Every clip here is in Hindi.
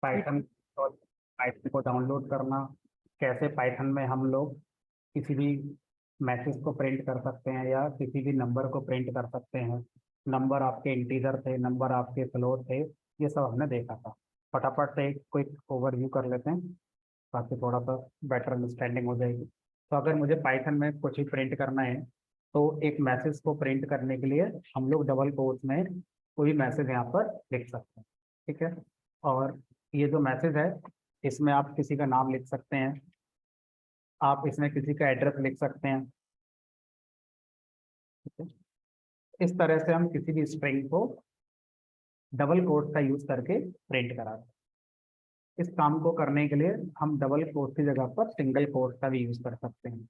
पाइथन और पाइथन को डाउनलोड करना, कैसे पाइथन में हम लोग किसी भी मैसेज को प्रिंट कर सकते हैं या किसी भी नंबर को प्रिंट कर सकते हैं। नंबर आपके इंटीजर थे, नंबर आपके फ्लोट थे, ये सब हमने देखा था। फटाफट से एक क्विक ओवरव्यू कर लेते हैं ताकि थोड़ा सा बेटर अंडरस्टैंडिंग हो जाएगी। तो अगर मुझे पाइथन में कुछ ही प्रिंट करना है तो एक मैसेज को प्रिंट करने के लिए हम लोग डबल कोट्स में कोई मैसेज यहाँ पर लिख सकते हैं। ठीक है, और ये जो मैसेज है इसमें आप किसी का नाम लिख सकते हैं, आप इसमें किसी का एड्रेस लिख सकते हैं। ठीक है, इस तरह से हम किसी भी स्ट्रिंग को डबल कोट का यूज करके प्रिंट कराते हैं। इस काम को करने के लिए हम डबल कोट की जगह पर सिंगल कोट का भी यूज कर सकते हैं।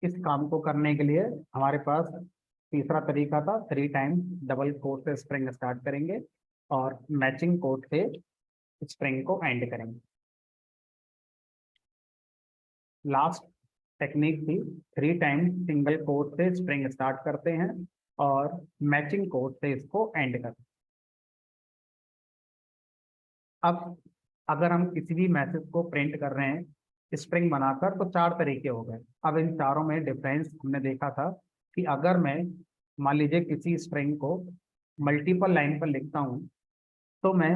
इस काम को करने के लिए हमारे पास तीसरा तरीका था, 3 टाइम्स डबल कोट से स्ट्रिंग स्टार्ट करेंगे और मैचिंग कोट से स्ट्रिंग को एंड करेंगे। लास्ट टेक्निक थी 3 टाइम्स सिंगल कोट से स्ट्रिंग स्टार्ट करते हैं और मैचिंग कोट से इसको एंड करते हैं। अब अगर हम किसी भी मैसेज को प्रिंट कर रहे हैं स्ट्रिंग बनाकर तो 4 तरीके हो गए। अब इन चारों में डिफरेंस हमने देखा था कि अगर मैं मान लीजिए किसी स्ट्रिंग को मल्टीपल लाइन पर लिखता हूं तो मैं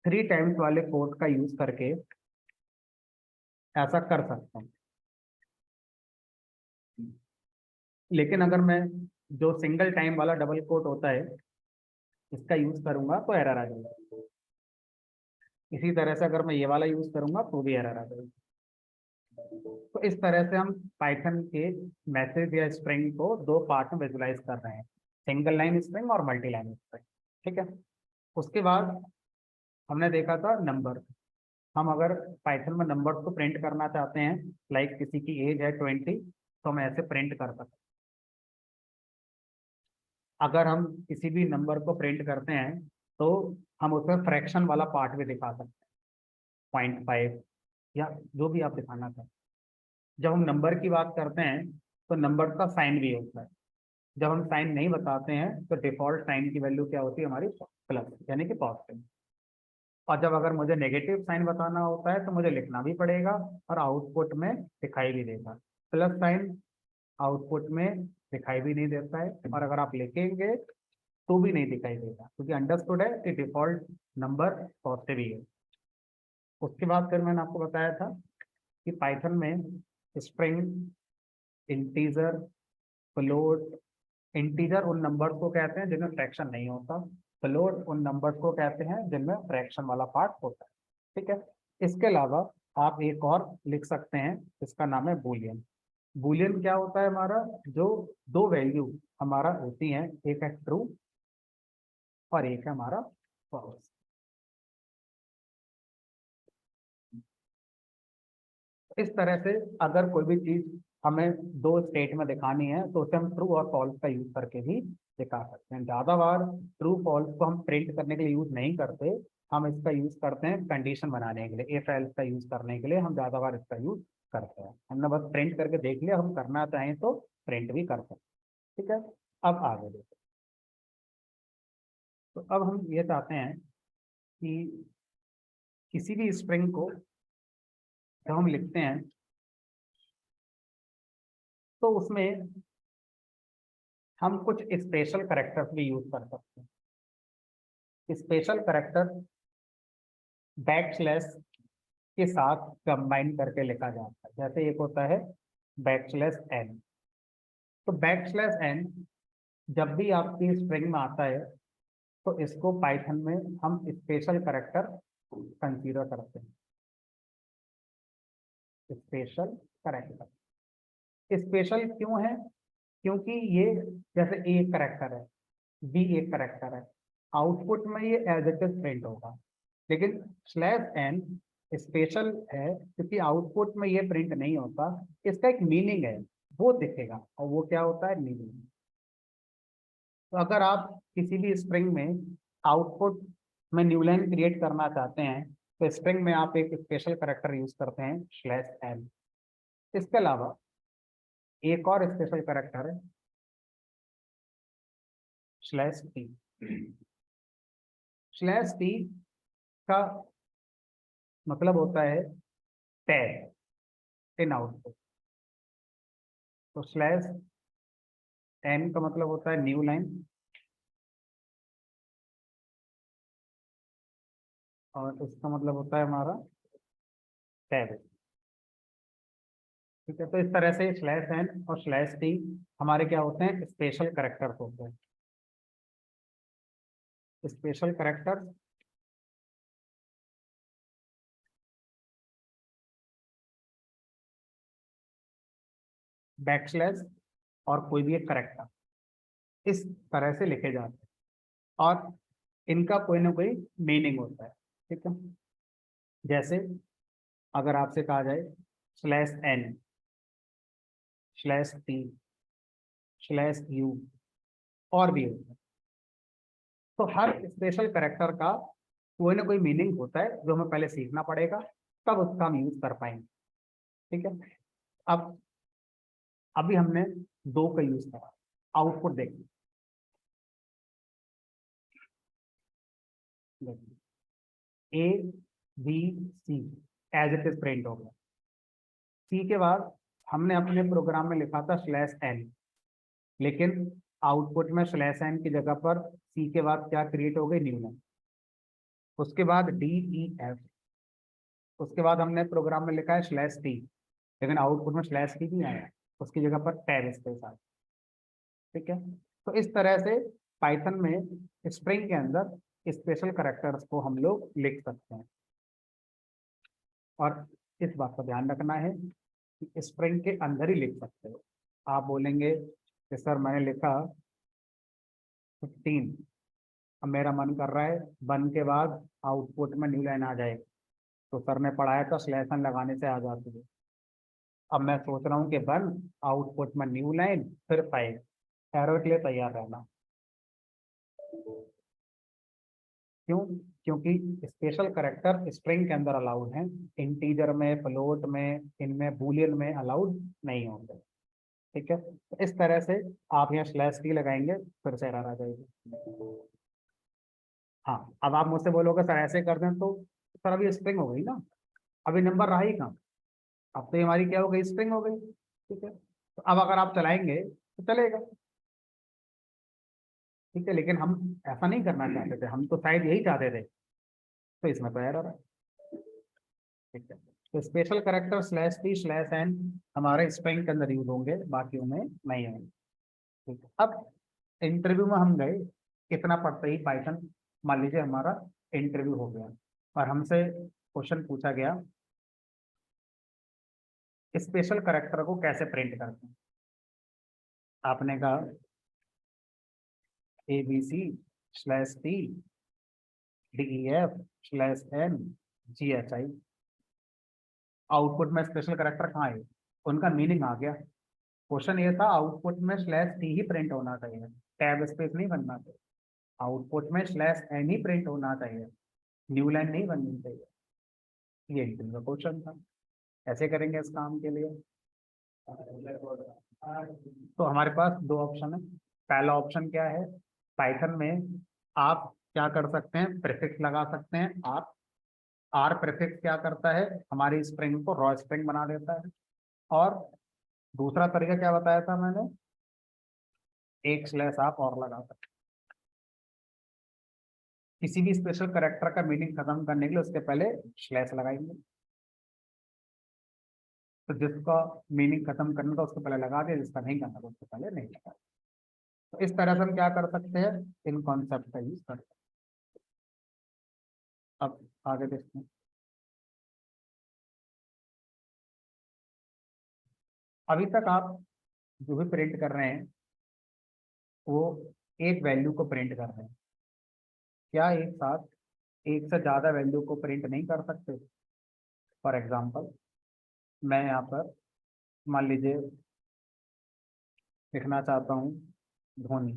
3 टाइम्स वाले कोट का यूज करके ऐसा कर सकता हूँ। लेकिन अगर मैं जो सिंगल टाइम वाला डबल कोट होता है इसका यूज करूंगा तो एरर आ जाएगा। इसी तरह से अगर मैं ये वाला यूज करूंगा तो भी एरर आ जाएगा। तो इस तरह से हम पाइथन के मैसेज या स्ट्रिंग को 2 पार्ट में विजुलाइज कर रहे हैं, सिंगल लाइन स्ट्रिंग और मल्टी लाइन स्ट्रिंग। ठीक है, उसके बाद हमने देखा था नंबर। हम अगर पाइथन में नंबर्स को प्रिंट करना चाहते हैं, लाइक किसी की एज है 20, तो हम ऐसे प्रिंट कर सकते हैं। अगर हम किसी भी नंबर को प्रिंट करते हैं तो हम उसमें फ्रैक्शन वाला पार्ट भी दिखा सकते हैं, 0.5 या जो भी आप दिखाना चाहें। जब हम नंबर की बात करते हैं तो नंबर का साइन भी होता है। जब हम साइन नहीं बताते हैं तो डिफॉल्ट साइन की वैल्यू क्या होती है हमारी, प्लस यानी कि पॉजिटिव। और जब अगर मुझे नेगेटिव साइन बताना होता है तो मुझे लिखना भी पड़ेगा और आउटपुट में दिखाई भी देगा। प्लस साइन आउटपुट में दिखाई भी नहीं देता है और अगर आप लिखेंगे तो भी नहीं दिखाई देगा, क्योंकि अंडरस्टूड है कि डिफॉल्ट नंबर पॉजिटिव ही है। उसके बाद फिर मैंने आपको बताया था कि पाइथन में स्ट्रिंग, इंटीजर, फ्लोट। इंटीजर उन नंबर्स को कहते हैं जिनमें फ्रैक्शन नहीं होता, फ्लोट उन नंबर्स को कहते हैं जिनमें फ्रैक्शन वाला पार्ट होता है। ठीक है, इसके अलावा आप एक और लिख सकते हैं, इसका नाम है बूलियन। बूलियन क्या होता है हमारा, जो 2 वैल्यू हमारा होती हैं, एक है ट्रू और एक है हमारा फॉल्स। इस तरह से अगर कोई भी चीज हमें 2 स्टेट में दिखानी है तो उसे हम ट्रू और फॉल्स का यूज करके भी दिखा सकते हैं। ज्यादा बार ट्रू फॉल्स को हम प्रिंट करने के लिए यूज नहीं करते, हम इसका यूज करते हैं कंडीशन बनाने के लिए, इफ एल्स का यूज करने के लिए हम ज्यादा बार इसका यूज करते हैं। हमने बस प्रिंट करके देख लिया, हम करना चाहें तो प्रिंट भी कर सकते हैं। ठीक है, अब आगे देखो। तो अब हम ये चाहते हैं कि किसी भी स्ट्रिंग को जब हम लिखते हैं तो उसमें हम कुछ स्पेशल करेक्टर्स भी यूज कर सकते हैं। स्पेशल करेक्टर बैक स्लैश के साथ कंबाइन करके लिखा जाता है। जैसे एक होता है बैक स्लैश एन। तो बैक स्लैश एन जब भी आपकी स्ट्रिंग में आता है तो इसको पाइथन में हम स्पेशल करेक्टर कंसीडर करते हैं। स्पेशल करेक्टर स्पेशल क्यों है, क्योंकि ये जैसे ए एक करेक्टर है, बी एक करेक्टर है, आउटपुट में ये एज इट इज प्रिंट होगा। लेकिन स्लैश एन स्पेशल है क्योंकि आउटपुट में ये प्रिंट नहीं होता, इसका एक मीनिंग है, वो दिखेगा। और वो क्या होता है, मीनिंग। तो अगर आप किसी भी स्ट्रिंग में आउटपुट में न्यू लाइन क्रिएट करना चाहते हैं तो स्ट्रिंग में आप एक स्पेशल करेक्टर यूज करते हैं, स्लैश एन। इसके अलावा एक और स्पेशल करेक्टर है स्लैश टी। स्लैश टी का मतलब होता है टैग इन आउटपुट। तो स्लैश एन का मतलब होता है न्यू लाइन, और इसका मतलब होता है हमारा टैब। ठीक है, तो इस तरह से स्लैश एन और स्लैश टी हमारे क्या होते हैं, स्पेशल करेक्टर्स होते हैं। स्पेशल करेक्टर बैकस्लैश और कोई भी एक करेक्टर इस तरह से लिखे जाते हैं, और इनका कोई ना कोई मीनिंग होता है। ठीक है, जैसे अगर आपसे कहा जाए slash N, slash T, slash U, और भी होता है, तो हर स्पेशल करेक्टर का कोई ना कोई मीनिंग होता है जो हमें पहले सीखना पड़ेगा, तब उसका हम यूज कर पाएंगे। ठीक है, अब अभी हमने दो का यूज करा, आउटपुट देखिए। A B C as it is print हो गया। सी के बाद हमने अपने प्रोग्राम में लिखा था स्लैश एन, लेकिन आउटपुट में स्लैश एन की जगह पर सी के बाद क्या क्रिएट हो गई, न्यू लाइन। उसके बाद डी ई एफ, उसके बाद हमने प्रोग्राम में लिखा है स्लैश टी, लेकिन आउटपुट में स्लैश टी नहीं आया, उसकी जगह पर टैब स्पेस आया। ठीक है, तो इस तरह से पाइथन में स्ट्रिंग के अंदर स्पेशल कैरेक्टर्स को हम लोग लिख सकते हैं। और इस बात का ध्यान रखना है कि स्ट्रिंग के अंदर ही लिख सकते हो। आप बोलेंगे कि सर मैंने लिखा 15, अब मेरा मन कर रहा है बन के बाद आउटपुट में न्यू लाइन आ जाए, तो सर ने पढ़ाया था स्लैश एन लगाने से आ जाती है। अब मैं सोच रहा हूँ कि बन आउटपुट में न्यू लाइन फिर 5, एरर के लिए तैयार रहना। क्यों? क्योंकि स्पेशल करेक्टर स्ट्रिंग के अंदर अलाउड हैं, इंटीजर में, फ्लोट में, इनमें बूलियन में अलाउड नहीं होते। ठीक है, तो इस तरह से आप यहाँ स्लैश टी लगाएंगे फिर से एरर आ जाएगी। हाँ, अब आप मुझसे बोलोगे सर ऐसे कर दें, तो सर अभी स्ट्रिंग हो गई ना, अभी नंबर रहा ही कहाँ, अब तो ये हमारी क्या हो गई, स्ट्रिंग हो गई। ठीक है, तो अब अगर आप चलाएंगे तो चलेगा। ठीक है, लेकिन हम ऐसा नहीं करना चाहते थे, हम तो शायद यही चाहते थे, तो इसमें तो एरर है। ठीक है, तो special character slash T slash N हमारे स्ट्रिंग के अंदर यूज होंगे, बाकी में नहीं होंगे। ठीक है, अब इंटरव्यू में हम गए, इतना पढ़ते ही पाइथन, मान लीजिए हमारा इंटरव्यू हो गया और हमसे क्वेश्चन पूछा गया स्पेशल करेक्टर को कैसे प्रिंट करते हैं। आपने कहा A B C slash T D E F slash N G H I. Output में स्पेशल करेक्टर कहाँ है, उनका मीनिंग आ गया। क्वेश्चन ये था आउटपुट में स्लैश टी ही प्रिंट होना चाहिए, टैब स्पेस नहीं बनना चाहिए। आउटपुट में स्लैश एन ही प्रिंट होना चाहिए, न्यू लाइन नहीं बननी चाहिए। ये इंटरव्यू का क्वेश्चन था, ऐसे करेंगे इस काम के लिए। तो हमारे पास दो ऑप्शन है। पहला ऑप्शन क्या है, पाइथन में आप क्या कर सकते हैं, प्रीफिक्स लगा सकते हैं। आप आर प्रीफिक्स क्या करता है, हमारी स्ट्रिंग को रॉ स्ट्रिंग बना देता है। और दूसरा तरीका क्या बताया था मैंने, एक स्लैश आप और लगा सकते हैं। किसी भी स्पेशल करेक्टर का मीनिंग खत्म करने के लिए उसके पहले स्लैश लगाएंगे, तो जिसका मीनिंग खत्म करना था उसको पहले लगा दिया, जिसका नहीं करना था उसको पहले नहीं लगा। तो इस तरह से हम क्या कर सकते हैं, इन कॉन्सेप्ट का यूज कर सकते हैं। अब आगे देखते हैं। अभी तक आप जो भी प्रिंट कर रहे हैं वो एक वैल्यू को प्रिंट कर रहे हैं, क्या एक साथ एक से ज्यादा वैल्यू को प्रिंट नहीं कर सकते? फॉर एग्जाम्पल मैं यहाँ पर मान लीजिए लिखना चाहता हूँ धोनी।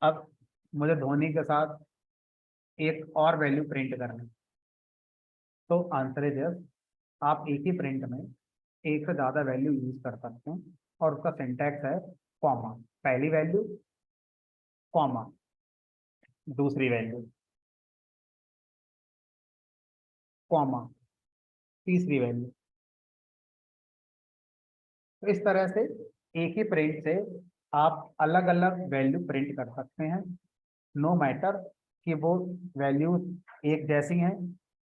अब मुझे धोनी के साथ एक और वैल्यू प्रिंट करना है, तो आंसर इज यस। आप एक ही प्रिंट में एक से ज्यादा वैल्यू यूज कर सकते हैं, और उसका सिंटैक्स है कॉमा, पहली वैल्यू कॉमा, दूसरी वैल्यू, कॉमा, तीसरी वैल्यू। तो इस तरह से एक ही प्रिंट से आप अलग अलग वैल्यू प्रिंट कर सकते हैं, नो मैटर कि वो वैल्यू एक जैसी हैं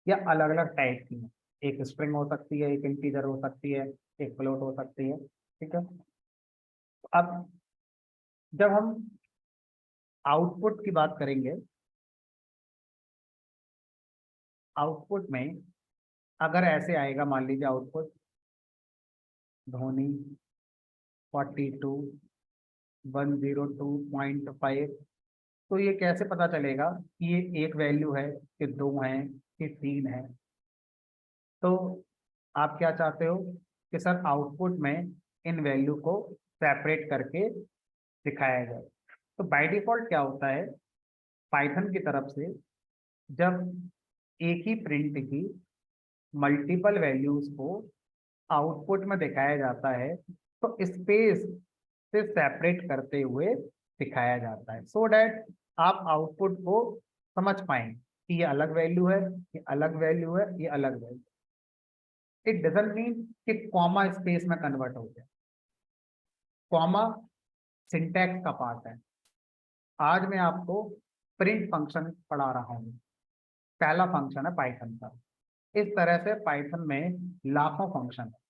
या अलग अलग टाइप की हैं। एक स्ट्रिंग हो सकती है, एक इंटीजर हो सकती है, एक फ्लोट हो सकती है। ठीक है। अब जब हम आउटपुट की बात करेंगे, आउटपुट में अगर ऐसे आएगा, मान लीजिए आउटपुट धोनी 42,102.5, तो ये कैसे पता चलेगा कि ये एक वैल्यू है कि दो हैं कि तीन है? तो आप क्या चाहते हो कि सर आउटपुट में इन वैल्यू को सेपरेट करके दिखाया जाए। तो बाय डिफॉल्ट क्या होता है, पाइथन की तरफ से जब एक ही प्रिंट की मल्टीपल वैल्यूज को आउटपुट में दिखाया जाता है तो स्पेस से सेपरेट करते हुए दिखाया जाता है, सो डैट आप आउटपुट को समझ पाएं कि ये अलग वैल्यू है, ये अलग वैल्यू है, ये अलग वैल्यू। इट डजंट मीन कि कॉमा स्पेस में कन्वर्ट हो जाए। कॉमा सिंटैक्स का पार्ट है। आज मैं आपको प्रिंट फंक्शन पढ़ा रहा हूँ, पहला फंक्शन है पाइथन का। इस तरह से पाइथन में लाखों फंक्शन है।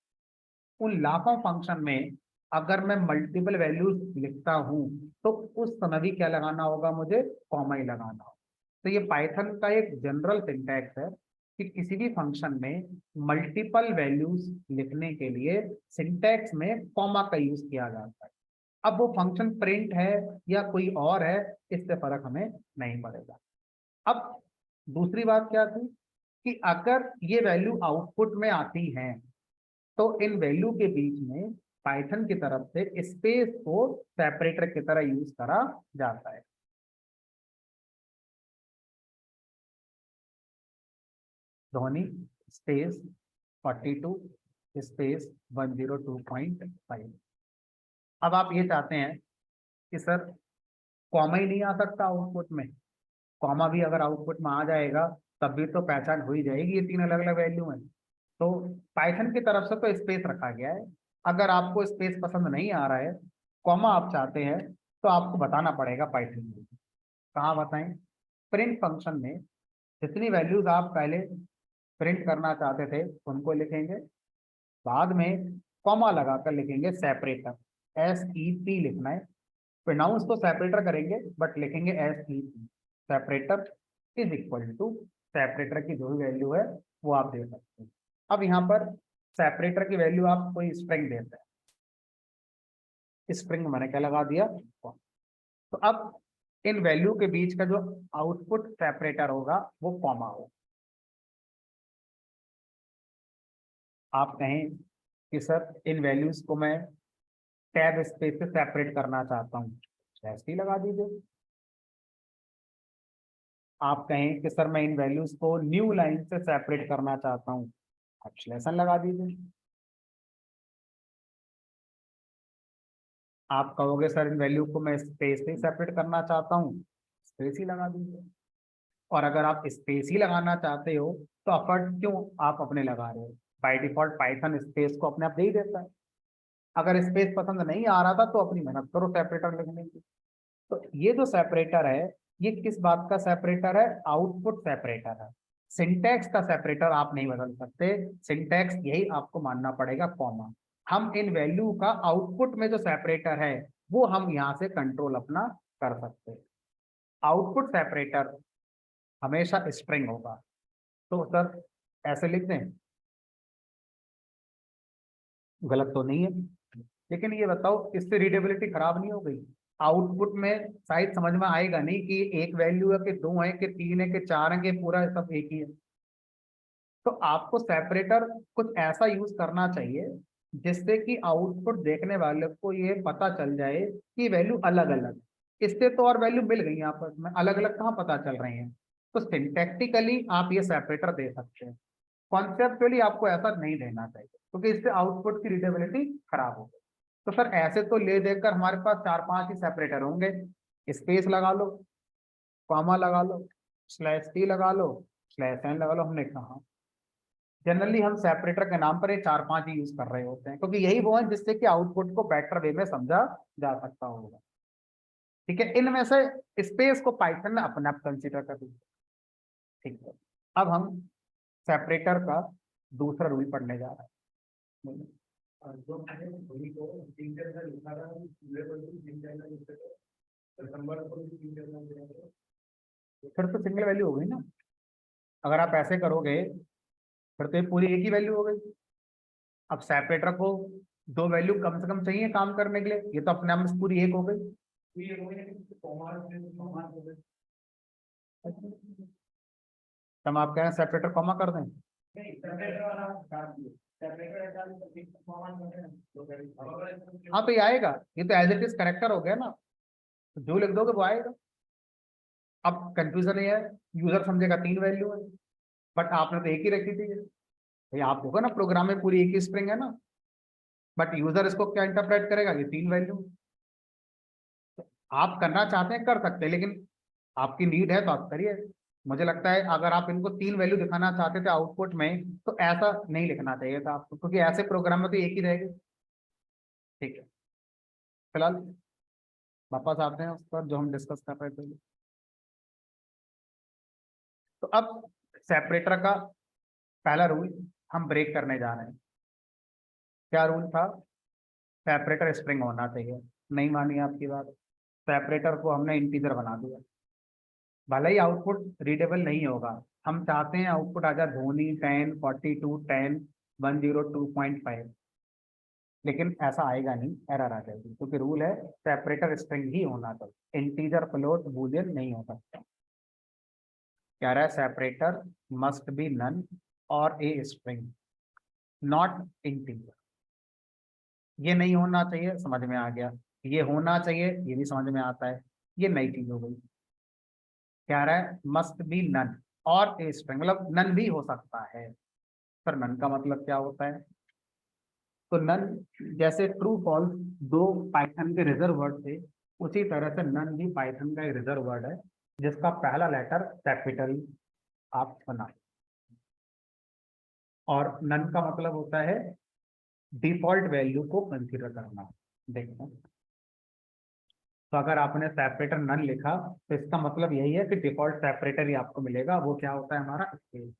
उन लाखों फंक्शन में अगर मैं मल्टीपल वैल्यूज लिखता हूं तो उस समय भी क्या लगाना होगा, मुझे कॉमा ही लगाना होगा। तो ये पाइथन का एक जनरल सिंटैक्स है कि किसी भी फंक्शन में मल्टीपल वैल्यूज लिखने के लिए सिंटैक्स में कॉमा का यूज किया जाता है। अब वो फंक्शन प्रिंट है या कोई और है, इससे फर्क हमें नहीं पड़ेगा। अब दूसरी बात क्या थी कि अगर ये वैल्यू आउटपुट में आती हैं तो इन वैल्यू के बीच में पाइथन की तरफ से स्पेस को सेपरेटर की तरह यूज करा जाता है। Dhoni space 42 space 102.5। अब आप ये चाहते हैं कि सर कॉमा ही नहीं आ सकता आउटपुट में? कॉमा भी अगर आउटपुट में आ जाएगा तब भी तो पहचान हो ही जाएगी, ये तीन अलग अलग वैल्यू हैं। तो पाइथन की तरफ से तो स्पेस रखा गया है। अगर आपको स्पेस पसंद नहीं आ रहा है, कॉमा आप चाहते हैं, तो आपको बताना पड़ेगा पाइथन में। कहाँ बताएं? प्रिंट फंक्शन में जितनी वैल्यूज आप पहले प्रिंट करना चाहते थे उनको लिखेंगे, बाद में कॉमा लगाकर लिखेंगे सेपरेटर, SEP लिखना है। प्रोनाउंस तो सेपरेटर करेंगे बट लिखेंगे SEP। Separator is equal to separator की जो भी वैल्यू है वो आप दे सकते हैं। अब यहाँ पर सेपरेटर की वैल्यू आप कोई स्ट्रिंग देते हैं, स्ट्रिंग मैंने क्या लगा दिया, तो अब इन वैल्यू के बीच का जो आउटपुट सेपरेटर होगा वो कॉमा होगा। आप कहें कि सर इन वैल्यूज को मैं टैब स्पेस से सेपरेट करना चाहता हूँ, ऐसे ही लगा दीजिए। आप कहें कि सर मैं इन वैल्यूज को न्यू लाइन से सेपरेट करना चाहता हूँ, आप स्लैशन लगा दीजिए। आप कहोगे सर इन वैल्यू को मैं स्पेस से सेपरेट करना चाहता हूँ, स्पेस ही लगा दीजिए। और अगर आप स्पेस ही लगाना चाहते हो तो एफर्ट क्यों आप अपने लगा रहे हो? बाय डिफॉल्ट पाइथन स्पेस को अपने आप दे ही देता है। अगर स्पेस पसंद नहीं आ रहा था तो अपनी मेहनत करो सेपरेटर लिखने की। तो ये जो सेपरेटर है, ये किस बात का सेपरेटर है? आउटपुट सेपरेटर है। सिंटैक्स का सेपरेटर आप नहीं बदल सकते, सिंटैक्स यही आपको मानना पड़ेगा, कॉमा। हम इन वैल्यू का आउटपुट में जो सेपरेटर है वो हम यहाँ से कंट्रोल अपना कर सकते हैं। आउटपुट सेपरेटर हमेशा स्ट्रिंग होगा। तो सर ऐसे लिख दें, गलत तो नहीं है, लेकिन ये बताओ इससे रीडेबिलिटी खराब नहीं हो गई? आउटपुट में शायद समझ में आएगा नहीं कि एक वैल्यू है कि दो है कि तीन है कि चार है कि पूरा सब एक ही है। तो आपको सेपरेटर कुछ ऐसा यूज करना चाहिए जिससे कि आउटपुट देखने वाले को ये पता चल जाए कि वैल्यू अलग अलग। इससे तो और वैल्यू मिल गई आपस में, अलग अलग कहाँ पता चल रही हैं? तो सिंटैक्टिकली आप ये सेपरेटर दे सकते हैं, कॉन्सेप्चुअली आपको ऐसा नहीं देना चाहिए क्योंकि इससे आउटपुट की रीडेबिलिटी खराब हो गई। तो सर ऐसे तो ले देकर हमारे पास चार पांच ही सेपरेटर होंगे, स्पेस लगा लो, कॉमा लगा लो, स्लैश टी लगा लो, स्लैश एन लगा लो। हमने कहा जनरली हम सेपरेटर के नाम पर ये 4-5 ही यूज कर रहे होते हैं, क्योंकि यही वो है जिससे कि आउटपुट को बेटर वे में समझा जा सकता होगा। ठीक है, इनमें से स्पेस को पाइथन ने अपने आप कंसिडर कर लिया। ठीक है, अब हम सेपरेटर का दूसरा रूल पढ़ने जा रहे हैं। जो मैंने धोनी को सिंगल में लिखा था, फिर तो सिंगल वैल्यू हो गई ना। अगर आप ऐसे करोगे फिर तो ये पूरी एक ही वैल्यू हो गई। अब सेपरेटर को दो वैल्यू कम से कम चाहिए काम करने के लिए, ये तो अपने आप में पूरी एक हो गई। हम आप कह रहे हैं सेपरेटर कॉमा कर दें? हाँ तो ये आएगा, ये तो एज इट इज करेक्टर हो गया ना, तो जो लिख दोगे वो आएगा। अब कंफ्यूजन ये है, यूजर समझेगा 3 वैल्यू है, बट आपने तो एक ही रखी थी। भाई आप होगा ना, प्रोग्राम में पूरी एक ही स्ट्रिंग है ना, बट यूजर इसको क्या इंटरप्रेट करेगा, ये 3 वैल्यू। आप करना चाहते हैं कर सकते हैं, लेकिन आपकी नीड है तो आप करिए। मुझे लगता है अगर आप इनको 3 वैल्यू दिखाना चाहते थे आउटपुट में तो ऐसा नहीं लिखना चाहिए था आपको, क्योंकि ऐसे प्रोग्राम में तो एक ही रहेगी। ठीक है, फिलहाल वापस आते हैं उस पर जो हम डिस्कस कर रहे थे। तो अब सेपरेटर का पहला रूल हम ब्रेक करने जा रहे हैं। क्या रूल था? सेपरेटर स्ट्रिंग होना चाहिए। नहीं मानी आपकी बात, सेपरेटर को हमने इंटीजर बना दिया। भले ही आउटपुट रीडेबल नहीं होगा, हम चाहते हैं आउटपुट आ जाए धोनी 10, 42, 10, 102.5, लेकिन ऐसा आएगा नहीं, एरर आ जाएगी, क्योंकि रूल है सेपरेटर स्ट्रिंग ही होना चाहिए, इंटीजर फ्लोट बूलियन नहीं हो सकता। कह रहा है सेपरेटर मस्ट बी नन और ए स्ट्रिंग नॉट इंटीजर। ये नहीं होना चाहिए, समझ में आ गया। ये होना चाहिए, ये भी समझ में आता है। ये नई चीज हो गई। कह रहा है मस्ट बी नन और ए स्ट्रिंग, मतलब नन भी हो सकता है। पर नन का मतलब क्या होता है? तो नन जैसे ट्रू फॉल्स दो पाइथन के रिजर्व वर्ड थे, उसी तरह से नन भी पाइथन का एक रिजर्व वर्ड है, जिसका पहला लेटर कैपिटल आप बना। और नन का मतलब होता है डिफॉल्ट वैल्यू को कंसीडर करना। देखो, तो अगर आपने सेपरेटर नन लिखा तो इसका मतलब यही है कि डिफॉल्ट सेपरेटर ही आपको मिलेगा। वो क्या होता है हमारा स्पेस।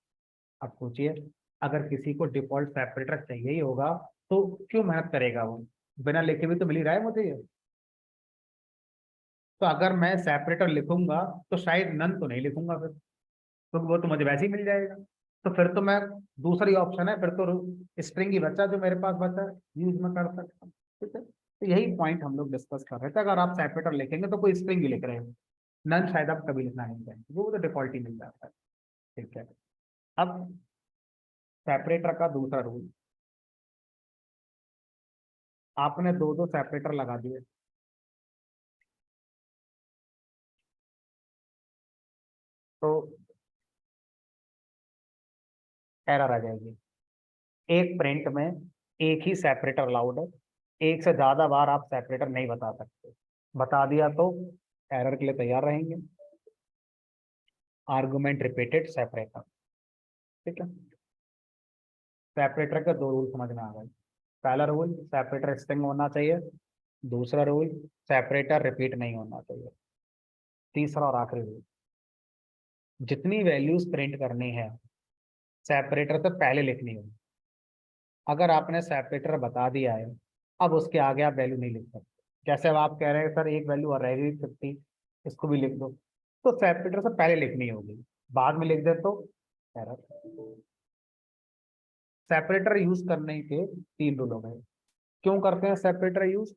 अब सोचिए, अगर किसी को डिफॉल्ट सेपरेटर चाहिए ही होगा तो क्यों मेहनत करेगा वो? बिना लिखे भी तो मिल ही रहा है मुझे ये। तो अगर मैं सेपरेटर लिखूंगा तो शायद नन तो नहीं लिखूंगा फिर, तो वो तो मुझे वैसे ही मिल जाएगा। तो फिर तो मैं, दूसरी ऑप्शन है फिर तो स्ट्रिंग ही बचा जो मेरे पास बचा, यूज में कर सकता हूँ। ठीक है, तो यही पॉइंट हम लोग डिस्कस कर रहे थे। अगर आप सेपरेटर लिखेंगे तो कोई स्ट्रिंग ही लिख रहे हो, नन शायद आप कभी लिखना नहीं चाहेंगे, वो तो डिफॉल्ट ही मिल जाता है। ठीक है, अब सेपरेटर का दूसरा रूल, आपने दो दो सेपरेटर लगा दिए तो एरर आ जाएगी। एक प्रिंट में एक ही सेपरेटर अलाउड है, एक से ज्यादा बार आप सेपरेटर नहीं बता सकते। बता दिया तो एरर के लिए तैयार रहेंगे। Argument repeated separator. ठीक है, सेपरेटर के दो रूल समझ में आ गए। पहला रूल सेपरेटर स्ट्रिंग होना चाहिए, दूसरा रूल सेपरेटर रिपीट नहीं होना चाहिए। तीसरा और आखिरी रूल, जितनी वैल्यूज प्रिंट करनी है सेपरेटर से पहले लिखनी होगी। अगर आपने सेपरेटर बता दिया है, अब उसके आगे आप वैल्यू नहीं लिख सकते। जैसे अब आप कह रहे हैं सर एक वैल्यू और रह गई 50, इसको भी लिख दो, तो सेपरेटर से पहले लिखनी होगी, बाद में लिख दे तो एरर। सेपरेटर यूज करने के 3 रूल हो गए। क्यों करते हैं सेपरेटर यूज?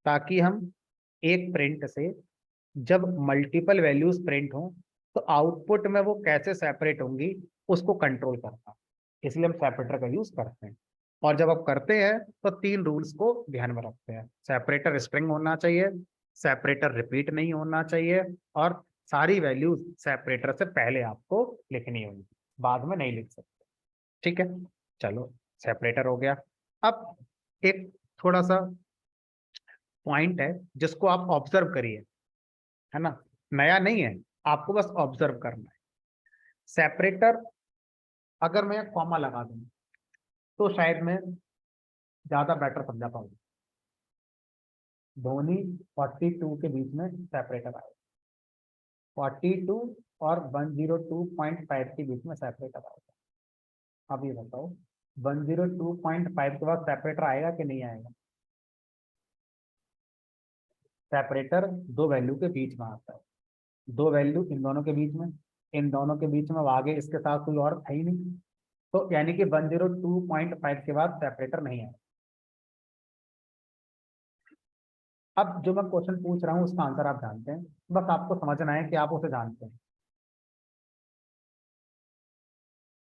ताकि हम एक प्रिंट से जब मल्टीपल वैल्यूज प्रिंट हो तो आउटपुट में वो कैसे सेपरेट होंगी उसको कंट्रोल करना, इसलिए हम सेपरेटर का यूज करते हैं। और जब आप करते हैं तो 3 रूल्स को ध्यान में रखते हैं। सेपरेटर स्ट्रिंग होना चाहिए, सेपरेटर रिपीट नहीं होना चाहिए, और सारी वैल्यूज सेपरेटर से पहले आपको लिखनी होगी, बाद में नहीं लिख सकते। ठीक है, चलो सेपरेटर हो गया। अब एक थोड़ा सा पॉइंट है जिसको आप ऑब्जर्व करिए। है ना, नया नहीं है, आपको बस ऑब्जर्व करना है। सेपरेटर अगर मैं कॉमा लगा दूं तो शायद मैं ज्यादा बेटर समझा पाऊंगा। धोनी 42 के बीच में सेपरेटर आएगा, 42 और 102.5 के बीच में सेपरेटर आएगा। अब ये बताओ 102.5 के बाद सेपरेटर आएगा कि नहीं आएगा? सेपरेटर दो वैल्यू के बीच में आता है, दो वैल्यू इन दोनों के बीच में, इन दोनों के बीच में, अब आगे इसके साथ कोई और है ही नहीं, तो यानी कि 102.5 के बाद सेपरेटर नहीं है। अब जो मैं क्वेश्चन पूछ रहा हूँ उसका आंसर आप जानते हैं, बस आपको समझना है कि आप उसे जानते हैं।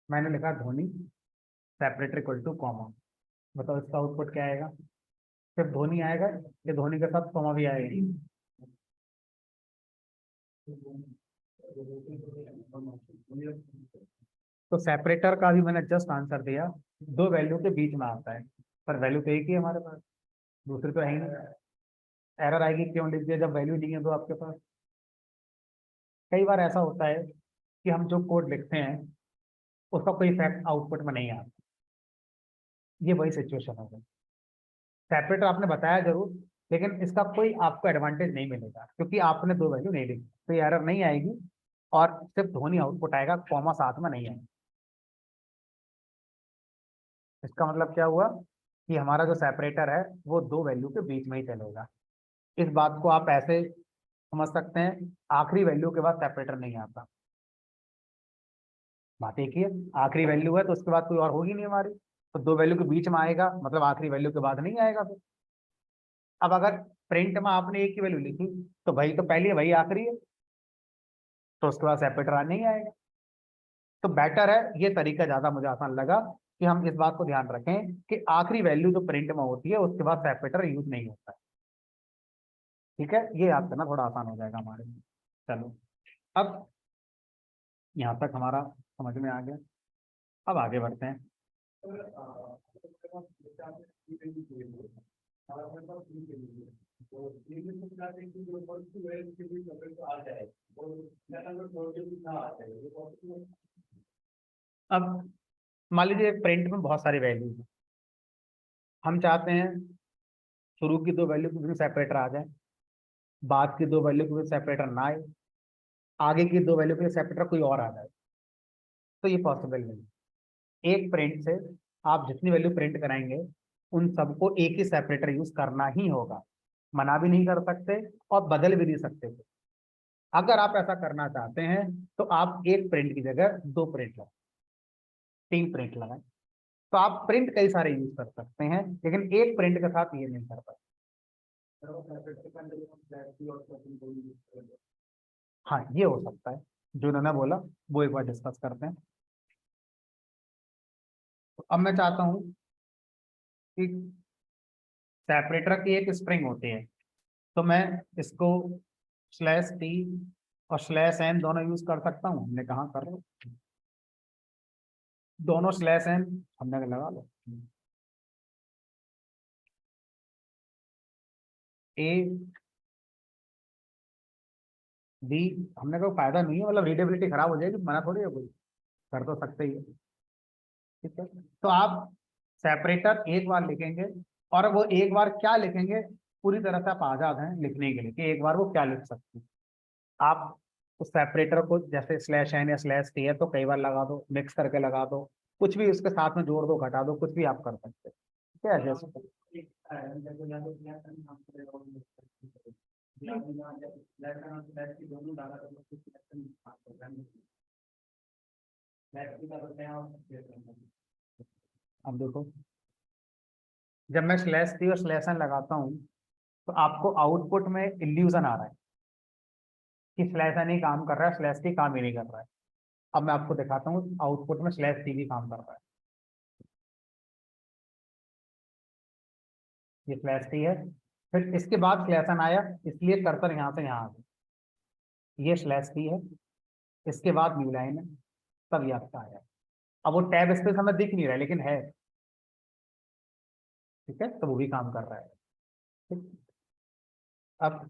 मैंने लिखा Dhoni separator equal to comma, बताओ इसका आउटपुट क्या आएगा? सिर्फ धोनी आएगा या धोनी के साथ कॉमा भी आएगा? तो सेपरेटर का भी मैंने जस्ट आंसर दिया, दो वैल्यू के बीच में आता है, पर वैल्यू तो एक ही है हमारे पास, दूसरी तो है ही नहीं। एरर आएगी क्यों लिख दिया जब वैल्यू नहीं है तो आपके पास? कई बार ऐसा होता है कि हम जो कोड लिखते हैं उसका कोई इफेक्ट आउटपुट में नहीं आता, ये वही सिचुएशन हो गई। सेपरेटर आपने बताया जरूर, लेकिन इसका कोई आपको एडवांटेज नहीं मिलेगा क्योंकि आपने दो वैल्यू नहीं लिखी, तो ये एरर नहीं आएगी और सिर्फ धोनी आउटपुट आएगा, कॉमा साथ में नहीं आएगा। इसका मतलब क्या हुआ कि हमारा जो सेपरेटर है वो दो वैल्यू के बीच में ही चलेगा। इस बात को आप ऐसे समझ सकते हैं, आखिरी वैल्यू के बाद सेपरेटर नहीं आता। बात एक ही है, आखिरी वैल्यू है तो उसके बाद कोई और होगी नहीं हमारी, तो दो वैल्यू के बीच में आएगा मतलब आखिरी वैल्यू के बाद नहीं आएगा फिर। अब अगर प्रिंट में आपने एक ही वैल्यू लिखी तो वही तो पहली है वही आखिरी है, तो उसके बाद सेपरेटर नहीं आएगा। तो बेटर है, ये तरीका ज्यादा मुझे आसान लगा कि हम इस बात को ध्यान रखें कि आखिरी वैल्यू जो प्रिंट में होती है उसके बाद सेपरेटर यूज नहीं होता है। ठीक है, ये याद करना थोड़ा आसान हो जाएगा हमारे लिए। चलो, अब यहाँ तक हमारा समझ में आ गया, अब आगे बढ़ते हैं। अब मान लीजिए प्रिंट में बहुत सारी वैल्यू है, हम चाहते हैं शुरू की दो वैल्यू की भी सेपरेटर आ जाए, बाद की दो वैल्यू की भी सेपरेटर ना आए, आगे की दो वैल्यू के सेपरेटर कोई और आ जाए, तो ये पॉसिबल नहीं। एक प्रिंट से आप जितनी वैल्यू प्रिंट कराएंगे उन सबको एक ही सेपरेटर यूज करना ही होगा, मना भी नहीं कर सकते और बदल भी नहीं सकते थे। अगर आप ऐसा करना चाहते हैं तो आप एक प्रिंट की जगह दो प्रिंट लगाएं, तीन प्रिंट लगाएं, तो आप प्रिंट कई सारे यूज कर सकते हैं, लेकिन एक प्रिंट के साथ ये नहीं कर पाते। हाँ, ये हो सकता है, जो उन्होंने बोला वो एक बार डिस्कस करते हैं। तो अब मैं चाहता हूँ कि सेपरेटर की एक स्प्रिंग होती है, तो मैं इसको स्लैश टी और स्लैश एन दोनों यूज कर सकता हूँ, हमने कहा कर लो, दोनों स्लैश एन हमने लगा लो। ए बी हमने कोई फायदा नहीं है, मतलब रीडेबिलिटी खराब हो जाएगी, मना थोड़ी है कोई, कर तो सकते ही है। ठीक है, तो आप सेपरेटर एक बार लिखेंगे और वो एक बार क्या लिखेंगे पूरी तरह से आप आजाद हैं लिखने के लिए कि एक बार वो क्या लिख सकते हैं। आप उस सेपरेटर को जैसे स्लैश एन या स्लैश टी है तो कई बार लगा दो, मिक्स करके लगा दो, कुछ भी उसके साथ में जोड़ दो घटा दो, कुछ भी आप कर सकते हैं। ठीक है, जैसे अब देखो, जब मैं स्लैश टी और स्लैश एन लगाता हूँ तो आपको आउटपुट में इल्यूजन आ रहा है कि स्लैश एन ही काम कर रहा है, स्लैश टी काम ही नहीं कर रहा है। अब मैं आपको दिखाता हूँ आउटपुट में स्लैश टी भी काम कर रहा है, ये स्लैश टी है, फिर इसके बाद स्लैश एन आया इसलिए कर्सर यहाँ से यहाँ आ गया, ये स्लैश टी है, इसके बाद न्यू लाइन है, तब ये आपका आया। अब वो टैब स्पेस हमें दिख नहीं रहा है लेकिन है, ठीक है, तो वो भी काम कर रहा है। ठीक, अब